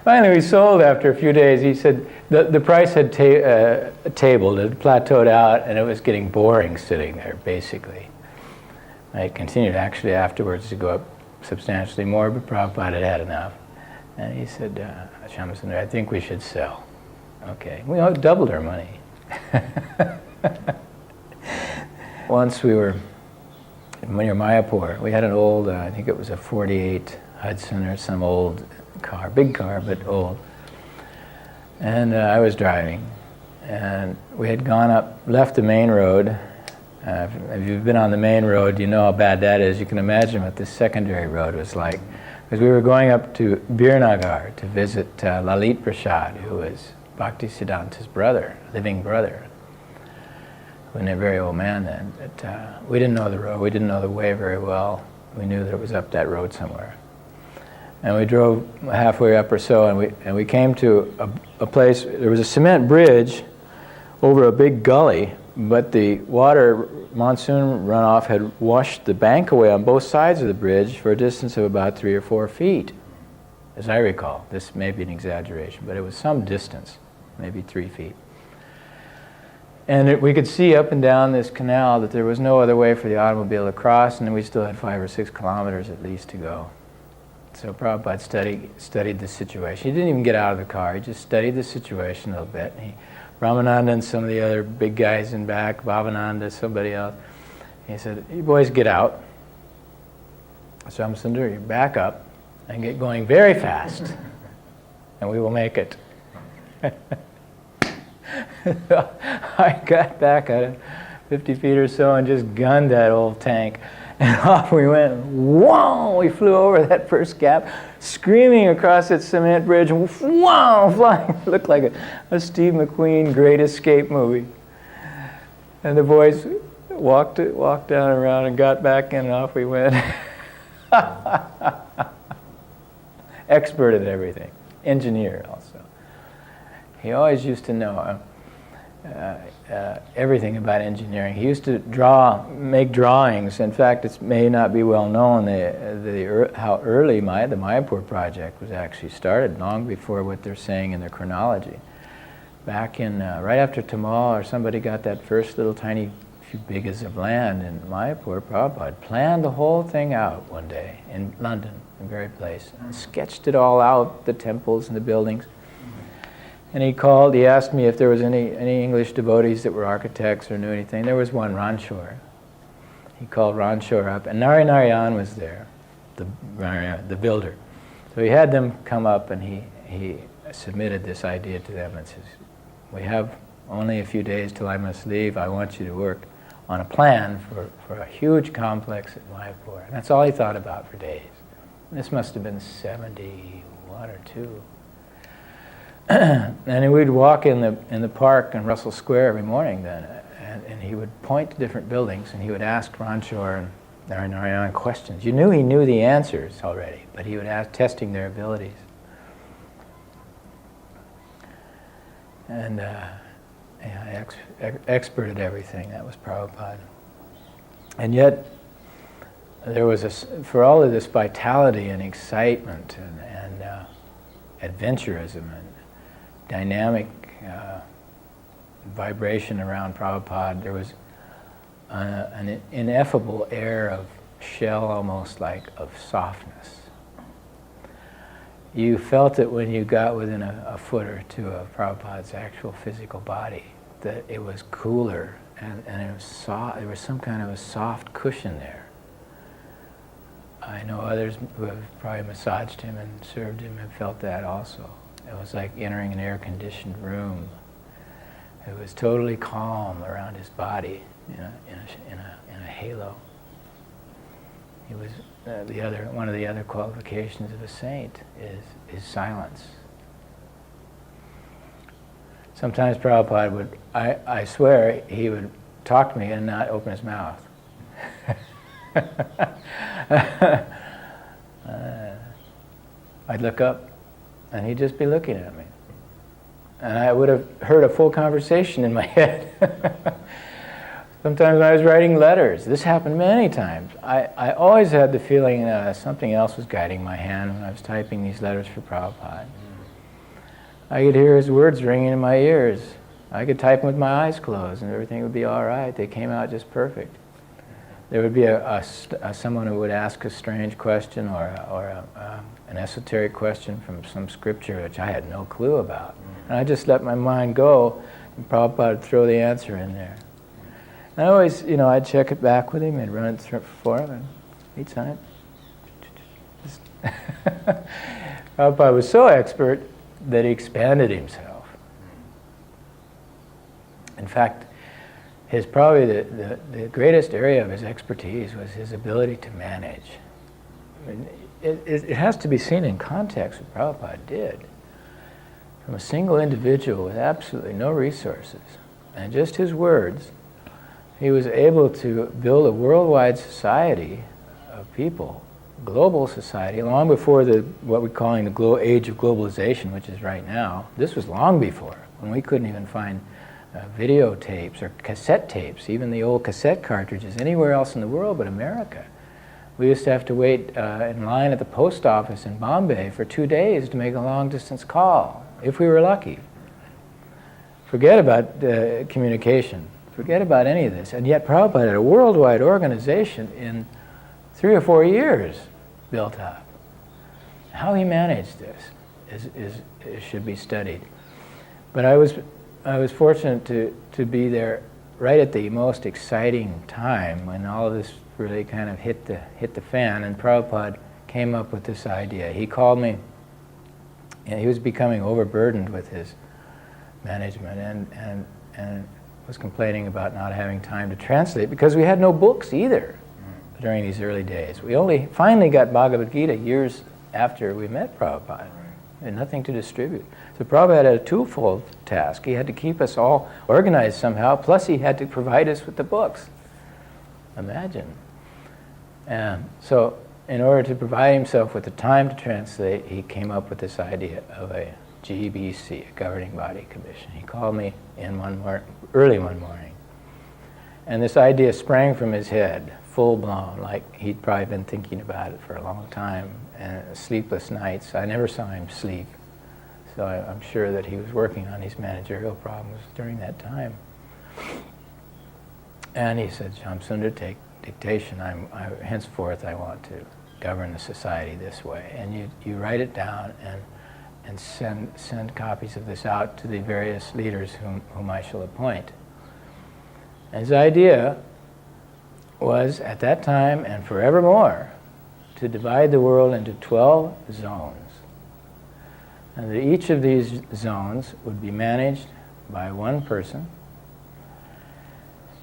Finally, we sold after a few days. He said the price had tabled, it plateaued out, and it was getting boring sitting there, basically. It continued actually afterwards to go up substantially more, but Prabhupada had had enough. And he said, Shyamasundar, I think we should sell. Okay, we all doubled our money. Once we were near Mayapur. We had an old, I think it was a 48 Hudson or some old car, big car, but old. And I was driving. And we had left the main road. If you've been on the main road, you know how bad that is. You can imagine what this secondary road was like. Because we were going up to Birnagar to visit Lalit Prasad, who was Bhaktisiddhanta's brother, living brother. He was a very old man then. But we didn't know the road. We didn't know the way very well. We knew that it was up that road somewhere. And we drove halfway up or so, and we came to a place. There was a cement bridge over a big gully, but the water monsoon runoff had washed the bank away on both sides of the bridge for a distance of about 3 or 4 feet, as I recall. This may be an exaggeration, but it was some distance, maybe 3 feet. And we could see up and down this canal that there was no other way for the automobile to cross, and then we still had 5 or 6 kilometers at least to go. So Prabhupada studied the situation. He didn't even get out of the car. He just studied the situation a little bit. Ramananda and some of the other big guys in back, Bhavananda, somebody else, he said, "You boys get out. Shyamasundar, you back up and get going very fast, and we will make it." I got back at 50 feet or so and just gunned that old tank. And off we went. Whoa! We flew over that first gap, screaming across that cement bridge. Whoa! Flying. It looked like a Steve McQueen Great Escape movie. And the boys walked down around and got back in, and off we went. Expert at everything. Engineer also. He always used to know everything about engineering. He used to make drawings. In fact, it may not be well known how early the Mayapur project was actually started, long before what they're saying in their chronology. Back in, right after Tamal, or somebody got that first little tiny few bighas of land in Mayapur, Prabhupada planned the whole thing out one day in London, the very place, and sketched it all out, the temples and the buildings. And he asked me if there was any English devotees that were architects or knew anything. There was one, Ranchor. He called Ranchor up, and Narayan was there, the builder. So he had them come up, and he submitted this idea to them and says, "We have only a few days till I must leave. I want you to work on a plan for a huge complex at Mayapur." And that's all he thought about for days. This must have been 71 or 2. And we'd walk in the park in Russell Square every morning then, and he would point to different buildings, and he would ask Ranchor and Narayan questions. You knew he knew the answers already, but he would ask, testing their abilities. And expert at everything. That was Prabhupada. And yet, there was for all of this vitality and excitement and adventurism and dynamic vibration around Prabhupada, there was an ineffable air of shell, almost like of softness. You felt it when you got within a foot or two of Prabhupada's actual physical body, that it was cooler and it was soft. There was some kind of a soft cushion there. I know others who have probably massaged him and served him have felt that also. It was like entering an air-conditioned room. It was totally calm around his body in a halo. He was one of the other qualifications of a saint is silence. Sometimes Prabhupada would, I swear, he would talk to me and not open his mouth. I'd look up and he'd just be looking at me. And I would have heard a full conversation in my head. Sometimes when I was writing letters, this happened many times. I always had the feeling something else was guiding my hand when I was typing these letters for Prabhupada. I could hear his words ringing in my ears. I could type them with my eyes closed and everything would be all right. They came out just perfect. There would be someone who would ask a strange question or an esoteric question from some scripture which I had no clue about. And I just let my mind go, and Prabhupada would throw the answer in there. And I always, I'd check it back with him, I'd run it for him, and he'd sign it. Prabhupada was so expert that he expanded himself. In fact, probably the greatest area of his expertise was his ability to manage. I mean, it has to be seen in context what Prabhupada did. From a single individual with absolutely no resources, and just his words, he was able to build a worldwide society of people, global society, long before what we're calling the age of globalization, which is right now. This was long before, when we couldn't even find videotapes or cassette tapes, even the old cassette cartridges, anywhere else in the world but America. We used to have to wait in line at the post office in Bombay for 2 days to make a long-distance call, if we were lucky. Forget about communication. Forget about any of this. And yet Prabhupada had a worldwide organization in 3 or 4 years built up. how he managed this should be studied. But I was fortunate to be there right at the most exciting time when all of this really kind of hit the fan, and Prabhupada came up with this idea. He called me, and he was becoming overburdened with his management and was complaining about not having time to translate because we had no books either during these early days. We only finally got Bhagavad Gita years after we met Prabhupada, and nothing to distribute. So Prabhupada had a twofold task. He had to keep us all organized somehow, plus he had to provide us with the books. Imagine. So in order to provide himself with the time to translate, he came up with this idea of a GBC, a governing body commission. He called me in early one morning, and this idea sprang from his head, full blown, like he'd probably been thinking about it for a long time, and sleepless nights. I never saw him sleep, so I'm sure that he was working on these managerial problems during that time. And he said, Shyamasundar, take dictation. Henceforth I want to govern the society this way. And you write it down and send copies of this out to the various leaders whom I shall appoint. And his idea was, at that time and forevermore, to divide the world into 12 zones. And that each of these zones would be managed by one person,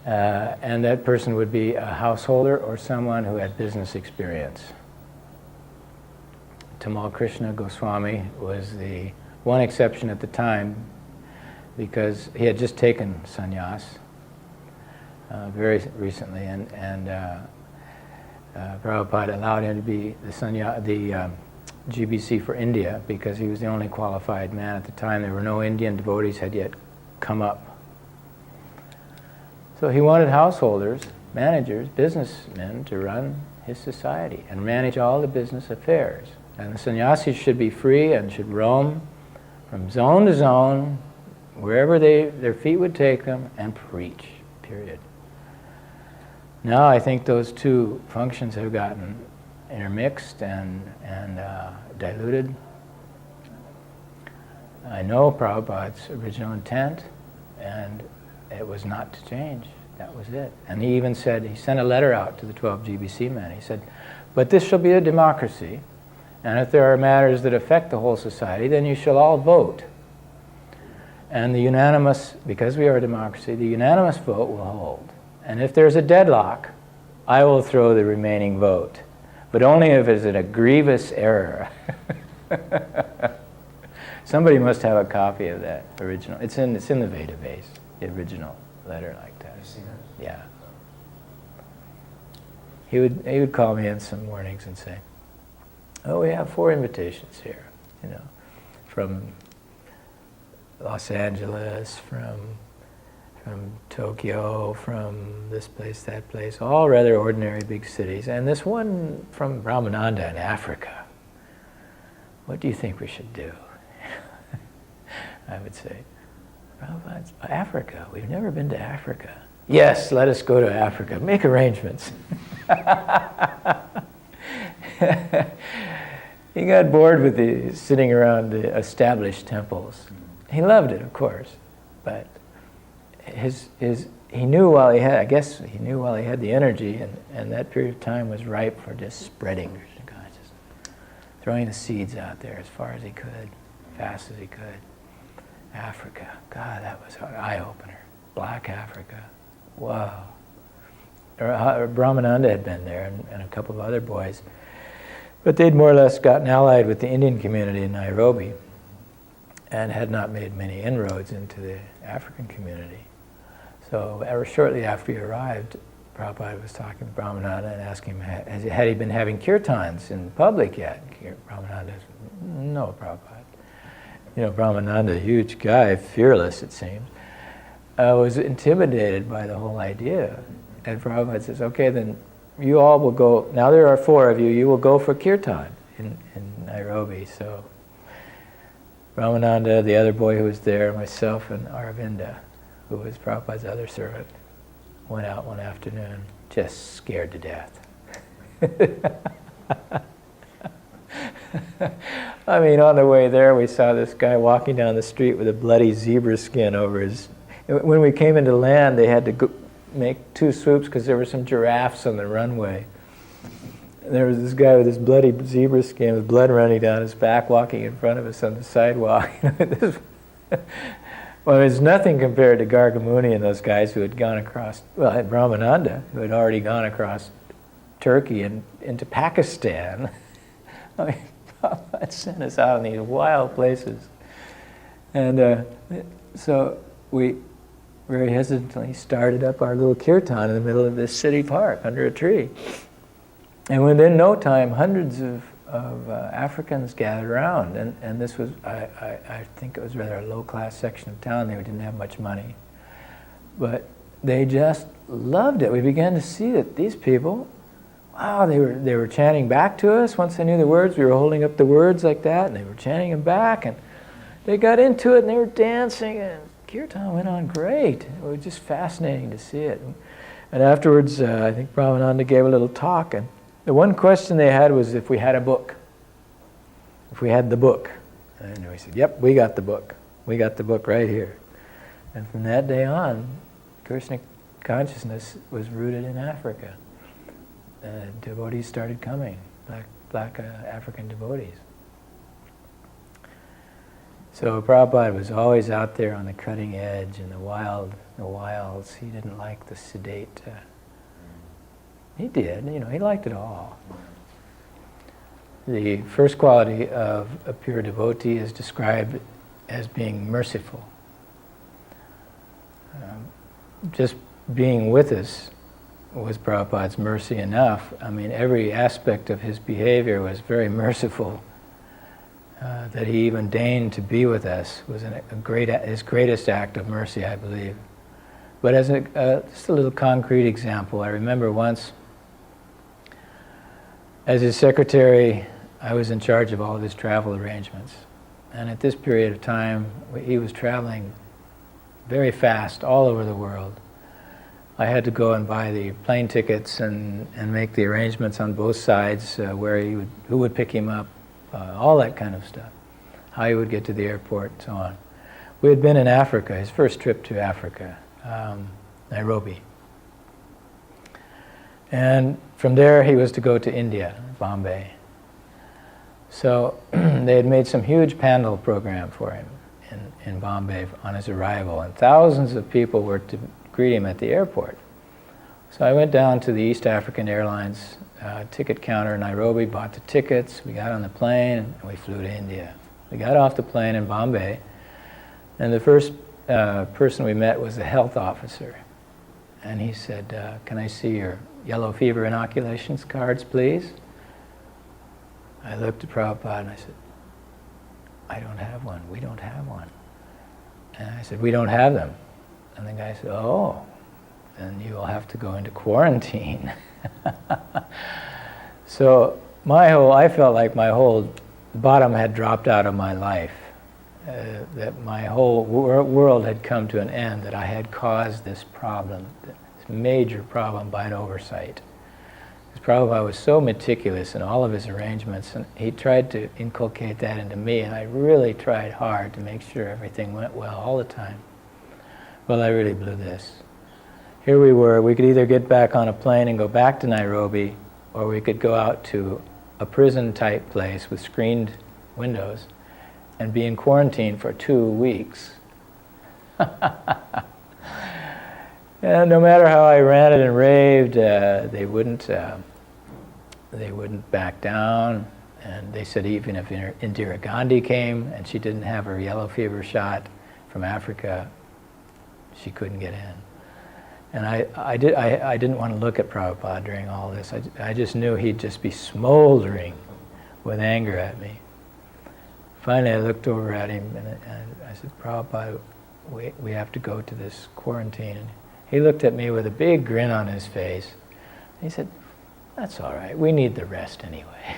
and that person would be a householder or someone who had business experience. Tamal Krishna Goswami was the one exception at the time because he had just taken sannyas very recently, and Prabhupada allowed him to be the GBC for India because he was the only qualified man at the time. There were no Indian devotees had yet come up. So he wanted householders, managers, businessmen to run his society and manage all the business affairs. And the sannyasis should be free and should roam from zone to zone, wherever their feet would take them, and preach, period. Now I think those two functions have gotten intermixed and diluted. I know Prabhupada's original intent, and it was not to change. That was it. And he even said, he sent a letter out to the 12 GBC men. He said, but this shall be a democracy, and if there are matters that affect the whole society, then you shall all vote. And the unanimous, because we are a democracy, the unanimous vote will hold. And if there's a deadlock, I will throw the remaining vote, but only if it's a grievous error. Somebody must have a copy of that original. It's in the Veda base, the original letter like that. Have you seen it? Yeah. He would call me in some mornings and say, oh, we have 4 invitations here, from Los Angeles, from Tokyo, from this place, that place, all rather ordinary big cities, and this one from Brahmananda in Africa. What do you think we should do? I would say, Prabhupada, Africa, we've never been to Africa. Yes, let us go to Africa, make arrangements. He got bored with sitting around the established temples. He loved it, of course, but he knew while he had the energy, and that period of time was ripe for just spreading Krishna consciousness, throwing the seeds out there as far as he could, fast as he could. Africa, God, that was an eye-opener. Black Africa, wow. Brahmananda had been there, and a couple of other boys, but they'd more or less gotten allied with the Indian community in Nairobi and had not made many inroads into the African community. So shortly after he arrived, Prabhupada was talking to Brahmananda and asking him, had he been having kirtans in public yet? Brahmananda said, no, Prabhupada. Brahmananda, a huge guy, fearless it seems, was intimidated by the whole idea. And Prabhupada says, okay, then you all will go, now there are 4 of you, you will go for kirtan in Nairobi. So Brahmananda, the other boy who was there, myself, and Aravinda, who was Prabhupada's other servant, went out one afternoon, just scared to death. I mean, on the way there, we saw this guy walking down the street with a bloody zebra skin over his... When we came into land, they had to make 2 swoops because there were some giraffes on the runway. And there was this guy with this bloody zebra skin with blood running down his back walking in front of us on the sidewalk. Well, it's nothing compared to Gargamuni and those guys who had gone across, well, Brahmananda, who had already gone across Turkey and into Pakistan. I mean, Prabhupada sent us out in these wild places. And so we very hesitantly started up our little kirtan in the middle of this city park under a tree. And within no time, hundreds of Africans gathered around. And this was, I think it was rather a low-class section of town. They didn't have much money. But they just loved it. We began to see that these people, wow, they were chanting back to us. Once they knew the words, we were holding up the words like that, and they were chanting them back. And they got into it, and they were dancing, and kirtan went on great. It was just fascinating to see it. And afterwards, I think Brahmananda gave a little talk, and the one question they had was if we had a book. If we had the book. And we said, yep, we got the book. We got the book right here. And from that day on, Krsna Consciousness was rooted in Africa. Devotees started coming, black African devotees. So Prabhupada was always out there on the cutting edge in the wilds. He didn't like the sedate. He did, he liked it all. The first quality of a pure devotee is described as being merciful. Just being with us was Prabhupada's mercy enough. I mean, every aspect of his behavior was very merciful. That he even deigned to be with us was his greatest act of mercy, I believe. But as just a little concrete example, I remember once, as his secretary, I was in charge of all of his travel arrangements. And at this period of time, he was traveling very fast all over the world. I had to go and buy the plane tickets and make the arrangements on both sides, who would pick him up, all that kind of stuff, how he would get to the airport and so on. We had been in Africa, his first trip to Africa, Nairobi. And from there he was to go to India, Bombay. So they had made some huge pandal program for him in Bombay on his arrival, and thousands of people were to greet him at the airport. So I went down to the East African Airlines ticket counter in Nairobi, bought the tickets, we got on the plane, and we flew to India. We got off the plane in Bombay, and the first person we met was the health officer. And he said, can I see your yellow fever inoculations cards, please? I looked at Prabhupada and I said, I don't have one, we don't have one. And I said, we don't have them. And the guy said, oh, then you will have to go into quarantine. So I felt like my whole bottom had dropped out of my life. That my whole world had come to an end, that I had caused this problem, this major problem by an oversight. Because Prabhupada was so meticulous in all of his arrangements, and he tried to inculcate that into me, and I really tried hard to make sure everything went well all the time. Well, I really blew this. Here we were, we could either get back on a plane and go back to Nairobi, or we could go out to a prison-type place with screened windows and be in quarantine for 2 weeks. And no matter how I ranted and raved, they wouldn't back down. And they said even if Indira Gandhi came and she didn't have her yellow fever shot from Africa, she couldn't get in. And I didn't want to look at Prabhupada during all this. I just knew he'd just be smoldering with anger at me. Finally, I looked over at him and I said, Prabhupada, we have to go to this quarantine. And he looked at me with a big grin on his face. He said, that's all right, we need the rest anyway.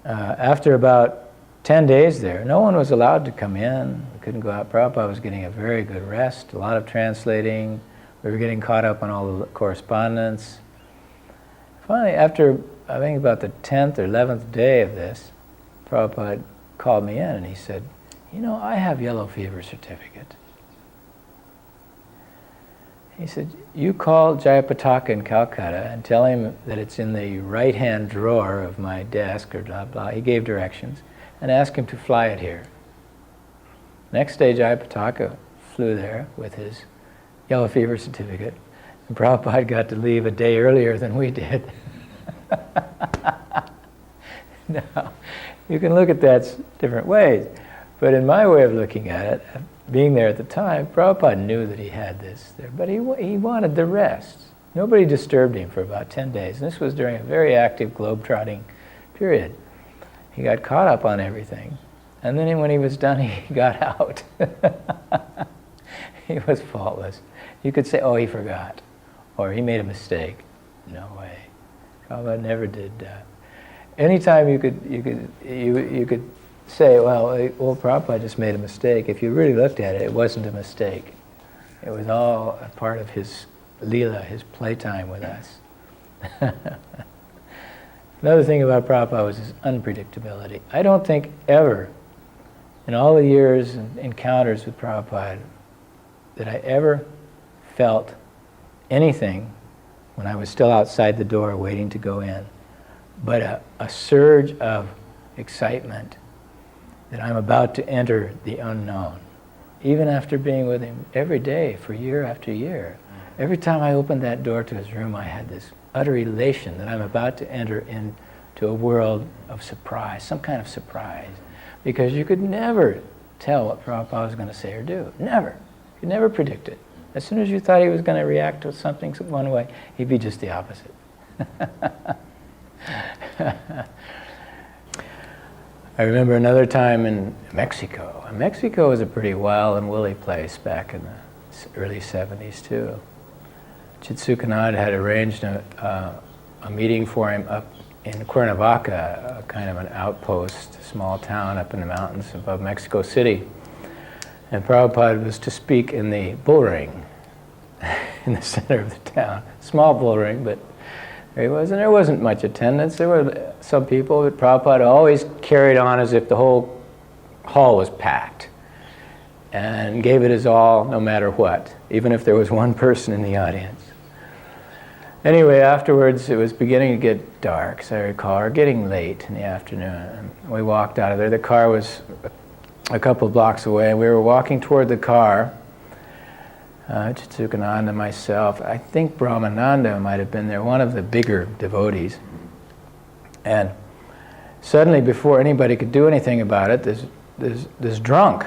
After about 10 days there, no one was allowed to come in. We couldn't go out. Prabhupada was getting a very good rest, a lot of translating. We were getting caught up on all the correspondence. Finally, after I think about the 10th or 11th day of this, Prabhupada called me in and he said, you know, I have yellow fever certificate. He said, you call Jayapataka in Calcutta and tell him that it's in the right-hand drawer of my desk or blah, blah. He gave directions and asked him to fly it here. Next day, Jayapataka flew there with his yellow fever certificate, and Prabhupada got to leave a day earlier than we did. Now, you can look at that different ways, but in my way of looking at it, being there at the time, Prabhupada knew that he had this there, but he wanted the rest. Nobody disturbed him for about 10 days, and this was during a very active globe-trotting period. He got caught up on everything, and then when he was done, he got out. He was faultless. You could say, oh, he forgot, or he made a mistake. No way. Prabhupada never did that. Anytime you could say, well, Prabhupada just made a mistake. If you really looked at it, it wasn't a mistake. It was all a part of his leela, his playtime with us. Another thing about Prabhupada was his unpredictability. I don't think ever, in all the years and encounters with Prabhupada, that I ever felt anything when I was still outside the door waiting to go in, but a surge of excitement that I'm about to enter the unknown. Even after being with him every day for year after year, every time I opened that door to his room, I had this utter elation that I'm about to enter into a world of surprise, some kind of surprise, because you could never tell what Prabhupada was going to say or do. Never. You could never predict it. As soon as you thought he was going to react to something one way, he'd be just the opposite. I remember another time in Mexico. Mexico was a pretty wild and woolly place back in the early 70s too. Chitsukanand had arranged a meeting for him up in Cuernavaca, a kind of an outpost, a small town up in the mountains above Mexico City. And Prabhupada was to speak in the bull ring in the center of the town. Small bull ring, but there he was, and there wasn't much attendance. There were some people, but Prabhupada always carried on as if the whole hall was packed and gave it his all no matter what, even if there was one person in the audience. Anyway, afterwards it was beginning to get dark, as I recall, or getting late in the afternoon. And we walked out of there. The car was a couple of blocks away, and we were walking toward the car, Chitsukananda, myself, I think Brahmananda might have been there, one of the bigger devotees. And suddenly, before anybody could do anything about it, this drunk,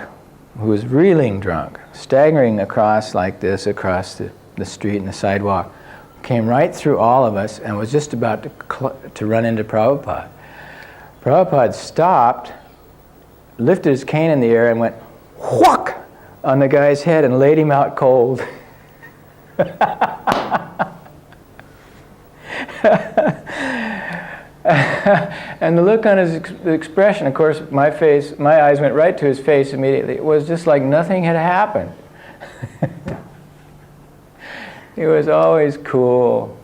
who was reeling drunk, staggering across like this, across the street and the sidewalk, came right through all of us and was just about to run into Prabhupada. Prabhupada stopped, lifted his cane in the air and went whack on the guy's head and laid him out cold. And the look on his expression, of course, my eyes went right to his face immediately. It was just like nothing had happened. He was always cool.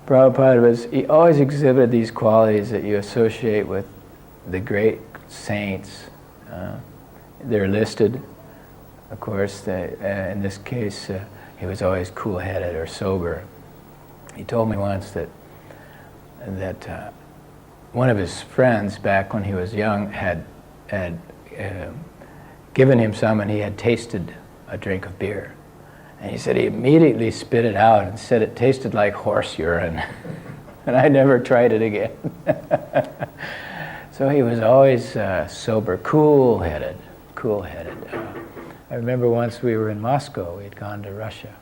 Prabhupada he always exhibited these qualities that you associate with the great saints. They're listed, of course. In this case, he was always cool-headed or sober. He told me once that one of his friends, back when he was young, had given him some, and he had tasted a drink of beer. And he said he immediately spit it out and said it tasted like horse urine. And I never tried it again. So he was always sober, cool-headed. I remember once we were in Moscow. We had gone to Russia.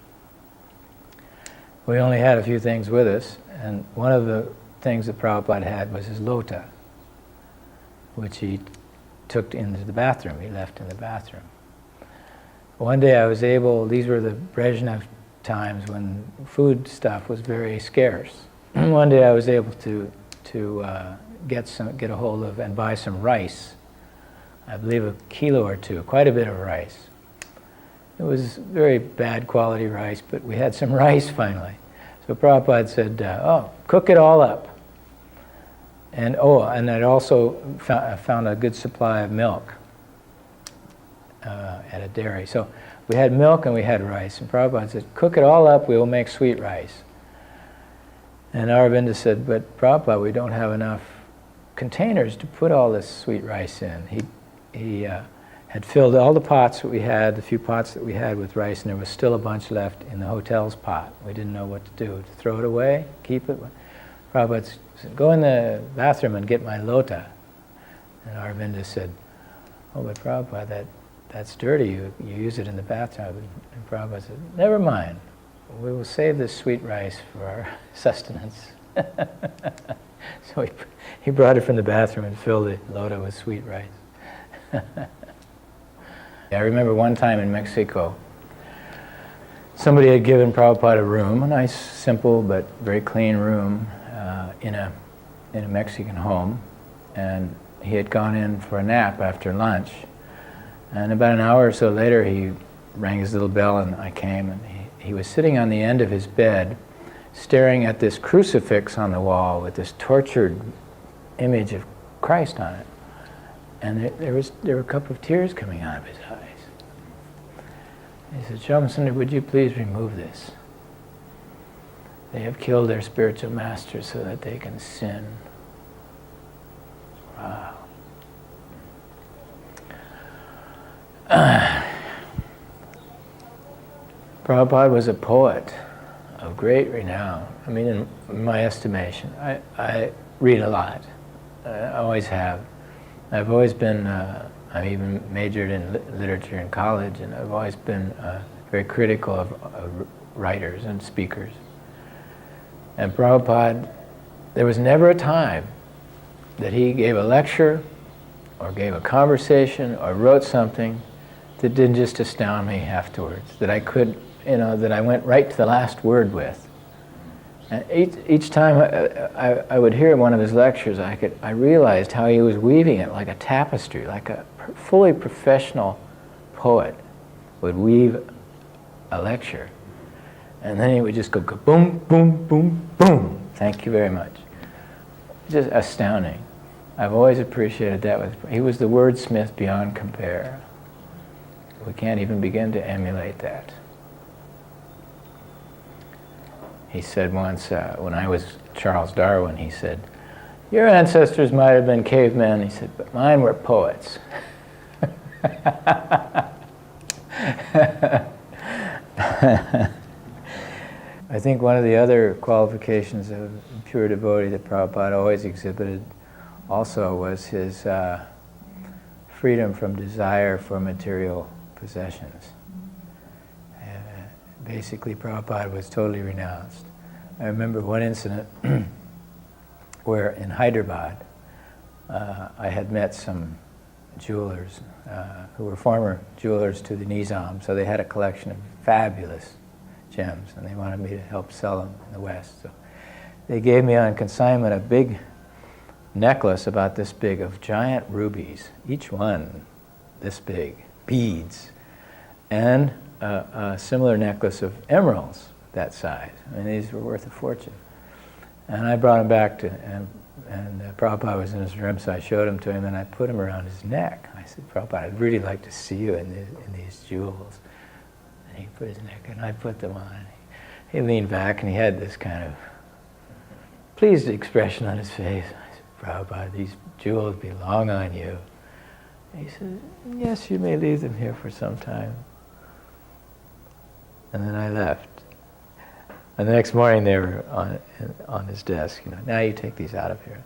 We only had a few things with us, and one of the things that Prabhupada had was his lota, which he took into the bathroom. He left in the bathroom. One day I was able, these were the Brezhnev times when food stuff was very scarce. One day I was able to get a hold of and buy some rice. I believe a kilo or two, quite a bit of rice. It was very bad quality rice, but we had some rice finally. So Prabhupada said, cook it all up. And I'd also found a good supply of milk at a dairy. So we had milk and we had rice. And Prabhupada said, cook it all up, we will make sweet rice. And Aurobindo said, but Prabhupada, we don't have enough containers to put all this sweet rice in. He had filled all the pots that we had, the few pots that we had with rice, and there was still a bunch left in the hotel's pot. We didn't know what to do, to throw it away, keep it. Prabhupada said, go in the bathroom and get my lota. And Aurobindo said, oh, but Prabhupada, that's dirty, you use it in the bathtub. And Prabhupada said, never mind, we will save this sweet rice for our sustenance. So he brought it from the bathroom and filled the lota with sweet rice. I remember one time in Mexico, somebody had given Prabhupada a room, a nice, simple, but very clean room in a Mexican home, and he had gone in for a nap after lunch. And about an hour or so later, he rang his little bell, and I came, and he was sitting on the end of his bed, staring at this crucifix on the wall with this tortured image of Christ on it. And there were a couple of tears coming out of his eyes. He said, Shyamasundar, would you please remove this? They have killed their spiritual master so that they can sin. Wow. Prabhupada was a poet of great renown. I mean, in my estimation, I read a lot. I always have. I've always been, I even majored in literature in college, and I've always been very critical of writers and speakers. And Prabhupada, there was never a time that he gave a lecture or gave a conversation or wrote something that didn't just astound me afterwards, that I could, that I went right to the last word with. And each time I would hear one of his lectures, I realized how he was weaving it like a tapestry, like a fully professional poet would weave a lecture. And then he would just go boom, boom, boom, boom. Thank you very much. Just astounding. I've always appreciated that. He was the wordsmith beyond compare. We can't even begin to emulate that. He said once, when I was Charles Darwin, he said, your ancestors might have been cavemen, he said, but mine were poets. I think one of the other qualifications of a pure devotee that Prabhupada always exhibited also was his freedom from desire for material possessions. Basically, Prabhupada was totally renounced. I remember one incident where in Hyderabad, I had met some jewelers who were former jewelers to the Nizam, so they had a collection of fabulous gems, and they wanted me to help sell them in the West. So they gave me on consignment a big necklace about this big of giant rubies, each one this big, beads, and a similar necklace of emeralds that size. I mean, these were worth a fortune. And I brought them back to, and Prabhupada was in his room, so I showed them to him, and I put them around his neck. I said, Prabhupada, I'd really like to see you in these jewels. And he put his neck, and I put them on. He leaned back, and he had this kind of pleased expression on his face. I said, Prabhupada, these jewels belong on you. And he said, yes, you may leave them here for some time. And then I left. And the next morning they were on his desk. Now you take these out of here.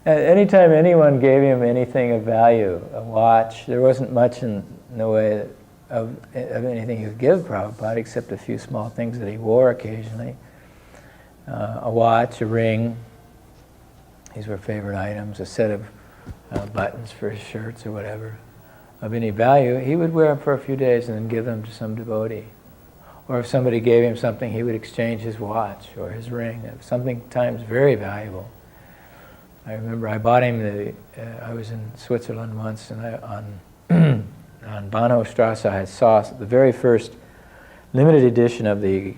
Anytime anyone gave him anything of value, a watch, there wasn't much in the way of anything he would give Prabhupada except a few small things that he wore occasionally. A watch, a ring, these were favorite items, a set of buttons for his shirts or whatever of any value, he would wear them for a few days and then give them to some devotee. Or if somebody gave him something, he would exchange his watch or his ring, something times very valuable. I remember I bought him I was in Switzerland once, and on Bahnhofstrasse I saw the very first limited edition of the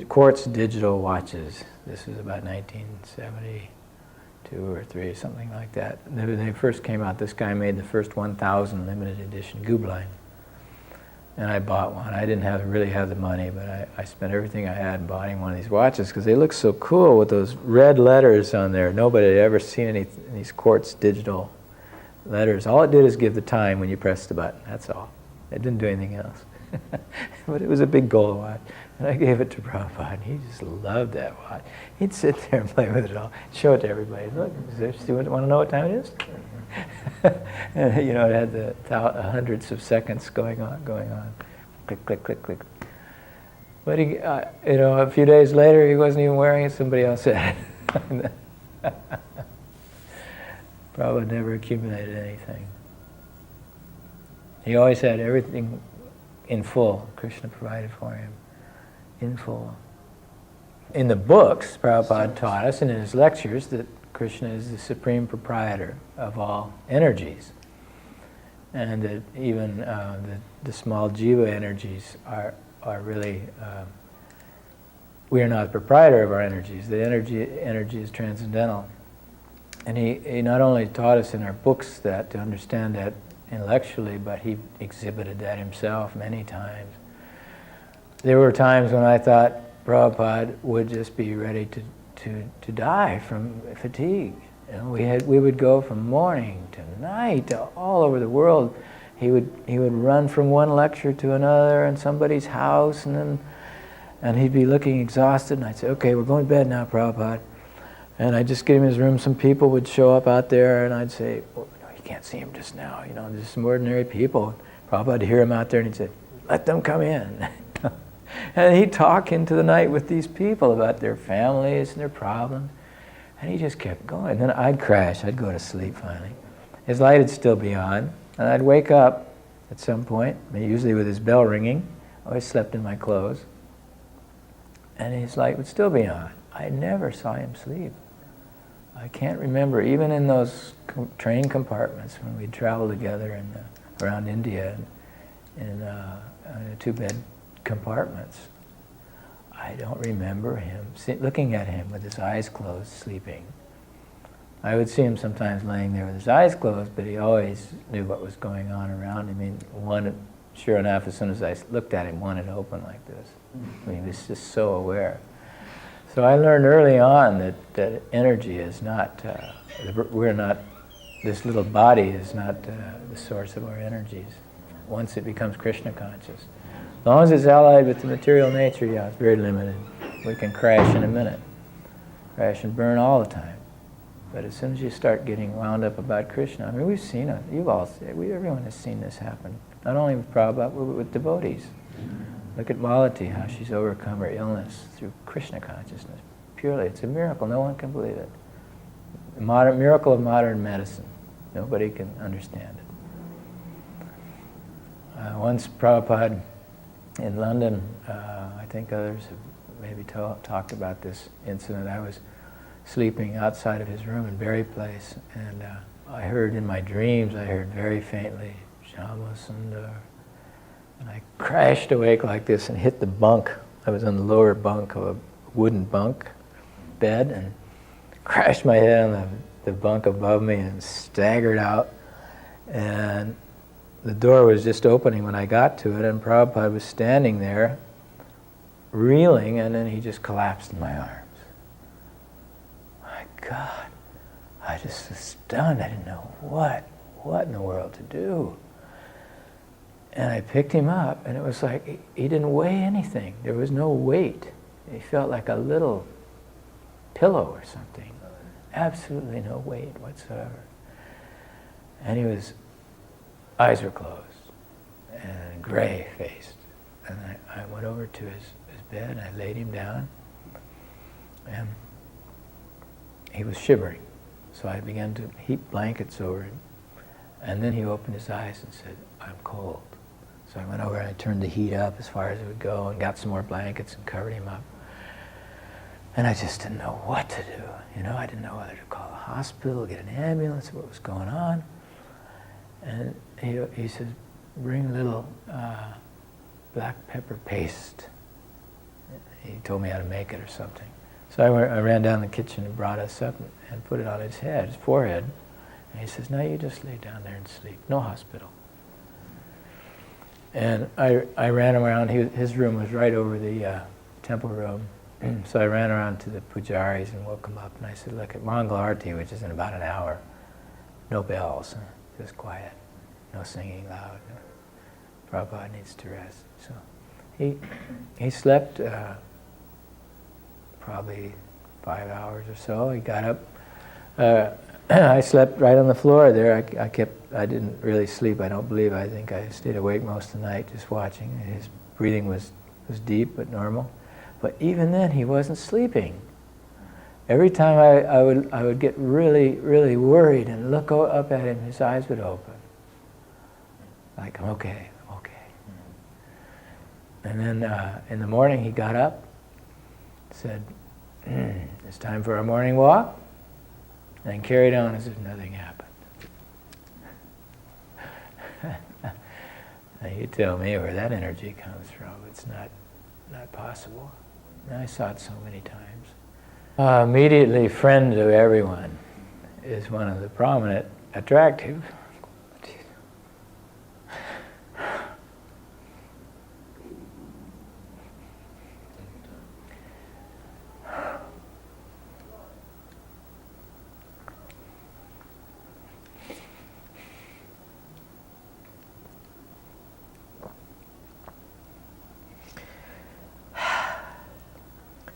quartz digital watches. This was about 1972 or 3, something like that. When they first came out, this guy made the first 1,000 limited edition Goobline. And I bought one. I didn't really have the money, but I spent everything I had buying one of these watches because they look so cool with those red letters on there. Nobody had ever seen these quartz digital letters. All it did is give the time when you pressed the button. That's all. It didn't do anything else. But it was a big gold watch. And I gave it to Prabhupada, and he just loved that watch. He'd sit there and play with it all, show it to everybody. Look, do you want to know what time it is? And, it had the hundreds of seconds going on. Click, click, click, click. But a few days later, he wasn't even wearing it. Somebody else had it. Prabhupada never accumulated anything. He always had everything in full. Krishna provided for him in full. In the books, Prabhupada taught us, and in his lectures, that Krishna is the supreme proprietor of all energies. And that even the small jiva energies are really, we are not the proprietor of our energies. The energy is transcendental. And he not only taught us in our books that, to understand that intellectually, but he exhibited that himself many times. There were times when I thought Prabhupada would just be ready to die from fatigue. We would go from morning to night to all over the world. He would run from one lecture to another in somebody's house, and he'd be looking exhausted, and I'd say, "Okay, we're going to bed now, Prabhupada." And I'd just get him in his room. Some people would show up out there, and I'd say, "Well, you can't see him just now. There's some ordinary people." Prabhupada would hear him out there, and he'd say, "Let them come in." And he'd talk into the night with these people about their families and their problems. And he just kept going. Then I'd crash. I'd go to sleep finally. His light would still be on. And I'd wake up at some point, usually with his bell ringing. I always slept in my clothes. And his light would still be on. I never saw him sleep. I can't remember, even in those train compartments when we'd travel together around India in two-bed compartments. I don't remember him looking at him with his eyes closed, sleeping. I would see him sometimes laying there with his eyes closed, but he always knew what was going on around him. Sure enough, as soon as I looked at him, one had opened like this. He was just so aware. So I learned early on that energy is not, this little body is not the source of our energies. Once it becomes Krishna conscious. As long as it's allied with the material nature, it's very limited. We can crash in a minute. Crash and burn all the time. But as soon as you start getting wound up about Krishna, we've seen it. Everyone has seen this happen. Not only with Prabhupada, but with devotees. Look at Malati, how she's overcome her illness through Krishna consciousness. Purely, it's a miracle. No one can believe it. The miracle of modern medicine. Nobody can understand it. Once Prabhupada in London, I think others have maybe talked about this incident. I was sleeping outside of his room in Berry Place, and I heard in my dreams, very faintly, Shyamasundar. And I crashed awake like this and hit the bunk. I was on the lower bunk of a wooden bunk bed, and crashed my head on the bunk above me and staggered out. And the door was just opening when I got to it, and Prabhupada was standing there, reeling, and then he just collapsed in my arms. My God, I just was stunned. I didn't know what in the world to do. And I picked him up, and it was like he didn't weigh anything. There was no weight. He felt like a little pillow or something. Absolutely no weight whatsoever. And eyes were closed and gray-faced. And I went over to his bed, and I laid him down, and he was shivering. So I began to heap blankets over him. And then he opened his eyes and said, "I'm cold." So I went over and I turned the heat up as far as it would go and got some more blankets and covered him up. And I just didn't know what to do. I didn't know whether to call a hospital, get an ambulance, what was going on. And he said, "Bring a little black pepper paste." He told me how to make it or something. So I ran down the kitchen and brought us up and put it on his head, his forehead. And he says, "Now you just lay down there and sleep. No hospital." And I ran around. His room was right over the temple room. So I ran around to the pujaris and woke him up. And I said, "Look, at Mongol Arti, which is in about an hour, no bells, just quiet, no singing loud. Prabhupada needs to rest." So he slept probably 5 hours or so. He got up. I slept right on the floor there. I didn't really sleep, I don't believe. I think I stayed awake most of the night just watching. His breathing was deep but normal. But even then, he wasn't sleeping. Every time I would get really, really worried and look up at him, his eyes would open. Like, "I'm okay, I'm okay." And then in the morning, he got up, said, "It's time for our morning walk," and carried on as if nothing happened. Now you tell me where that energy comes from. It's not possible. And I saw it so many times. Immediately friend to everyone is one of the prominent, attractive.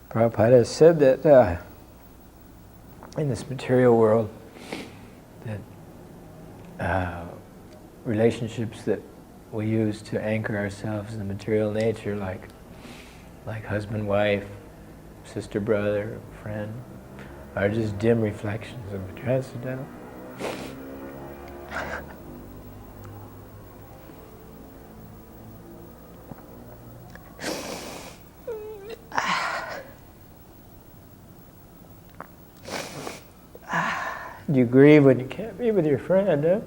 Prabhupada said that in this material world, that relationships that we use to anchor ourselves in the material nature, like husband, wife, sister, brother, friend, are just dim reflections of the transcendental. You grieve when you can't be with your friend, huh?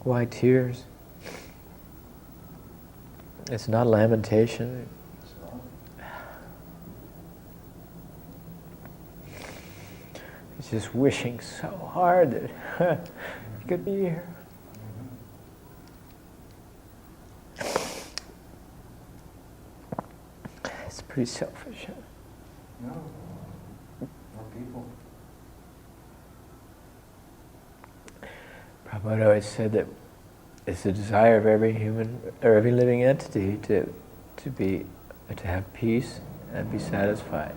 Why tears? It's not lamentation. It's just wishing so hard that you could be here. It's pretty selfish, huh? No. More people. Prabhupada always said that it's the desire of every human or every living entity to have peace and be satisfied.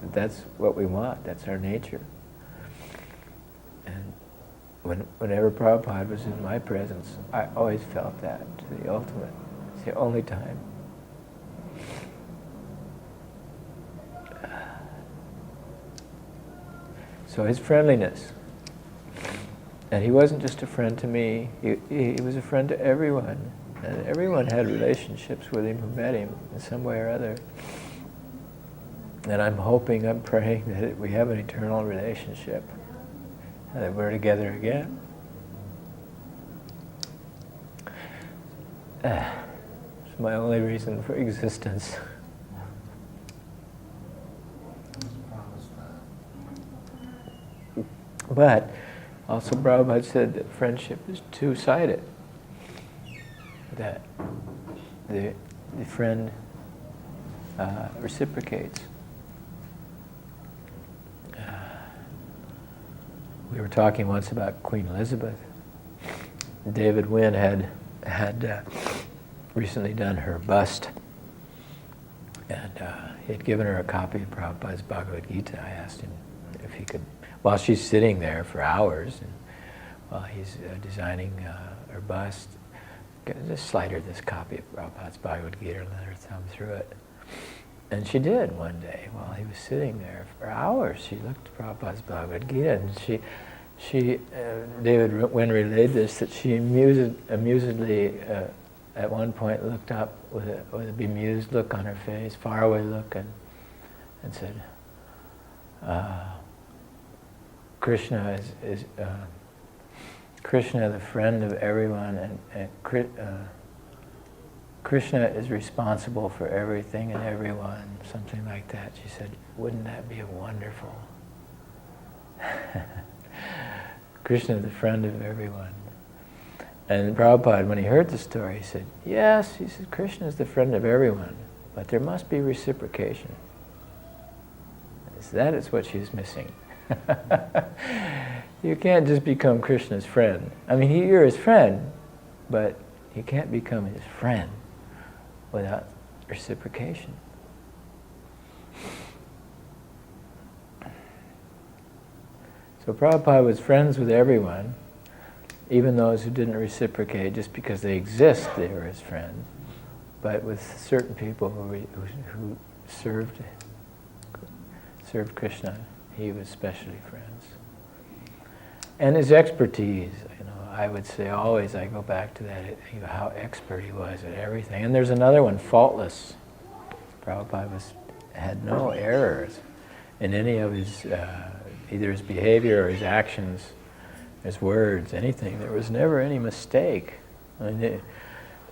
That's what we want. That's our nature. And whenever Prabhupada was in my presence, I always felt that to the ultimate. It's the only time. So his friendliness. And he wasn't just a friend to me, he was a friend to everyone. And everyone had relationships with him who met him in some way or other. And I'm hoping, I'm praying that we have an eternal relationship, and that we're together again. It's my only reason for existence. But also Prabhupada said that friendship is two-sided. That the friend reciprocates. We were talking once about Queen Elizabeth. David Wynne had recently done her bust, and he had given her a copy of Prabhupada's Bhagavad Gita. I asked him if he could, while she's sitting there for hours, and while he's designing her bust, just slide her this copy of Prabhupada's Bhagavad Gita and let her thumb through it. And she did one day while he was sitting there for hours. She looked at Prabhupada's Bhagavad Gita, and David Wynne relayed this, that she amusedly at one point looked up with a bemused look on her face, faraway look, and said, Krishna is Krishna, the friend of everyone, and Krishna is responsible for everything and everyone, something like that. She said, wouldn't that be wonderful? Krishna, the friend of everyone. And Prabhupada, when he heard the story, he said, yes, he said, Krishna is the friend of everyone, but there must be reciprocation. That is what she's missing. You can't just become Krishna's friend. I mean, you're his friend, but you can't become his friend without reciprocation. So Prabhupada was friends with everyone, even those who didn't reciprocate. Just because they exist, they were his friends. But with certain people who served Krishna, he was especially friends. And his expertise, I would say always, I go back to that, how expert he was at everything. And there's another one, faultless. Prabhupada had no errors in any of his, either his behavior or his actions, his words, anything. There was never any mistake. I mean,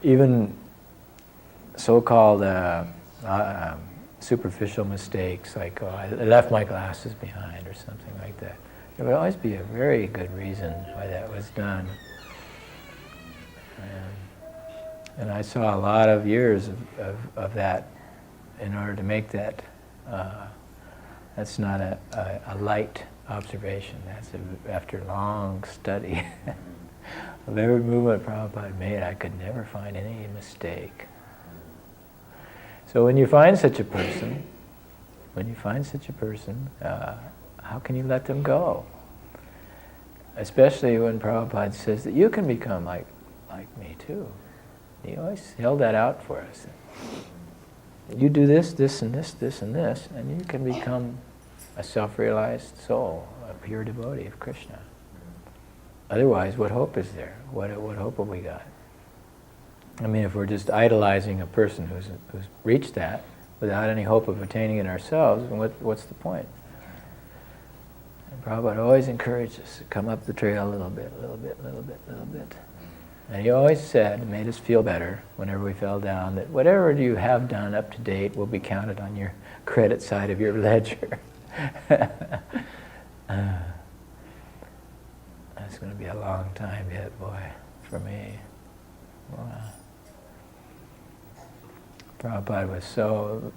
even so-called superficial mistakes, like, I left my glasses behind or something like that. There would always be a very good reason why that was done. And I saw a lot of years of that in order to make that. That's not a light observation. That's after long study of every movement Prabhupada made. I could never find any mistake. So when you find such a person, how can you let them go? Especially when Prabhupada says that you can become like me too. He always held that out for us. You do this, this, and this, this, and this, and you can become a self-realized soul, a pure devotee of Krishna. Otherwise, what hope is there? What hope have we got? I mean, if we're just idolizing a person who's reached that without any hope of attaining it ourselves, what's the point? And Prabhupada always encouraged us to come up the trail a little bit, little bit, little bit, little bit. And he always said, made us feel better whenever we fell down, that whatever you have done up to date will be counted on your credit side of your ledger. That's going to be a long time yet, boy, for me. Wow. Prabhupada was so,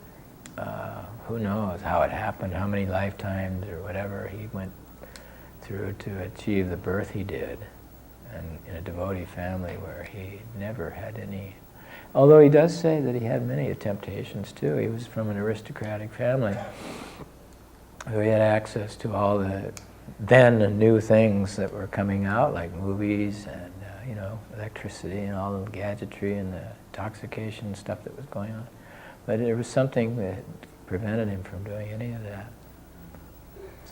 who knows how it happened, how many lifetimes or whatever he went through to achieve the birth he did, and in a devotee family where he never had any, although he does say that he had many temptations too. He was from an aristocratic family, so he had access to all the then new things that were coming out, like movies and electricity and all the gadgetry and the intoxication and stuff that was going on. But there was something that prevented him from doing any of that.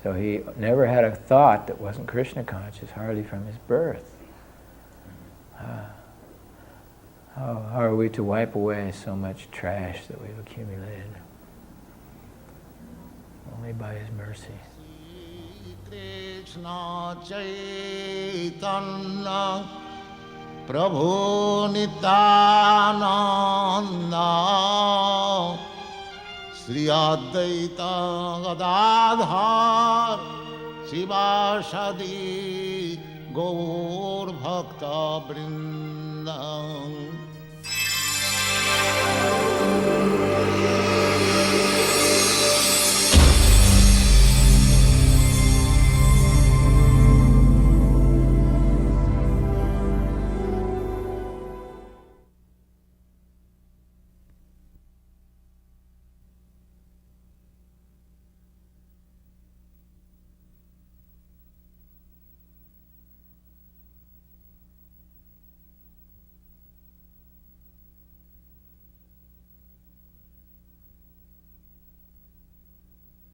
So he never had a thought that wasn't Krishna conscious, hardly from his birth. How are we to wipe away so much trash that we've accumulated? Only by his mercy. Krsna Chaitanya Prabhu Nityananda Sri Advaita Gadadhar Shivasadi Gaur Bhakta Vrinda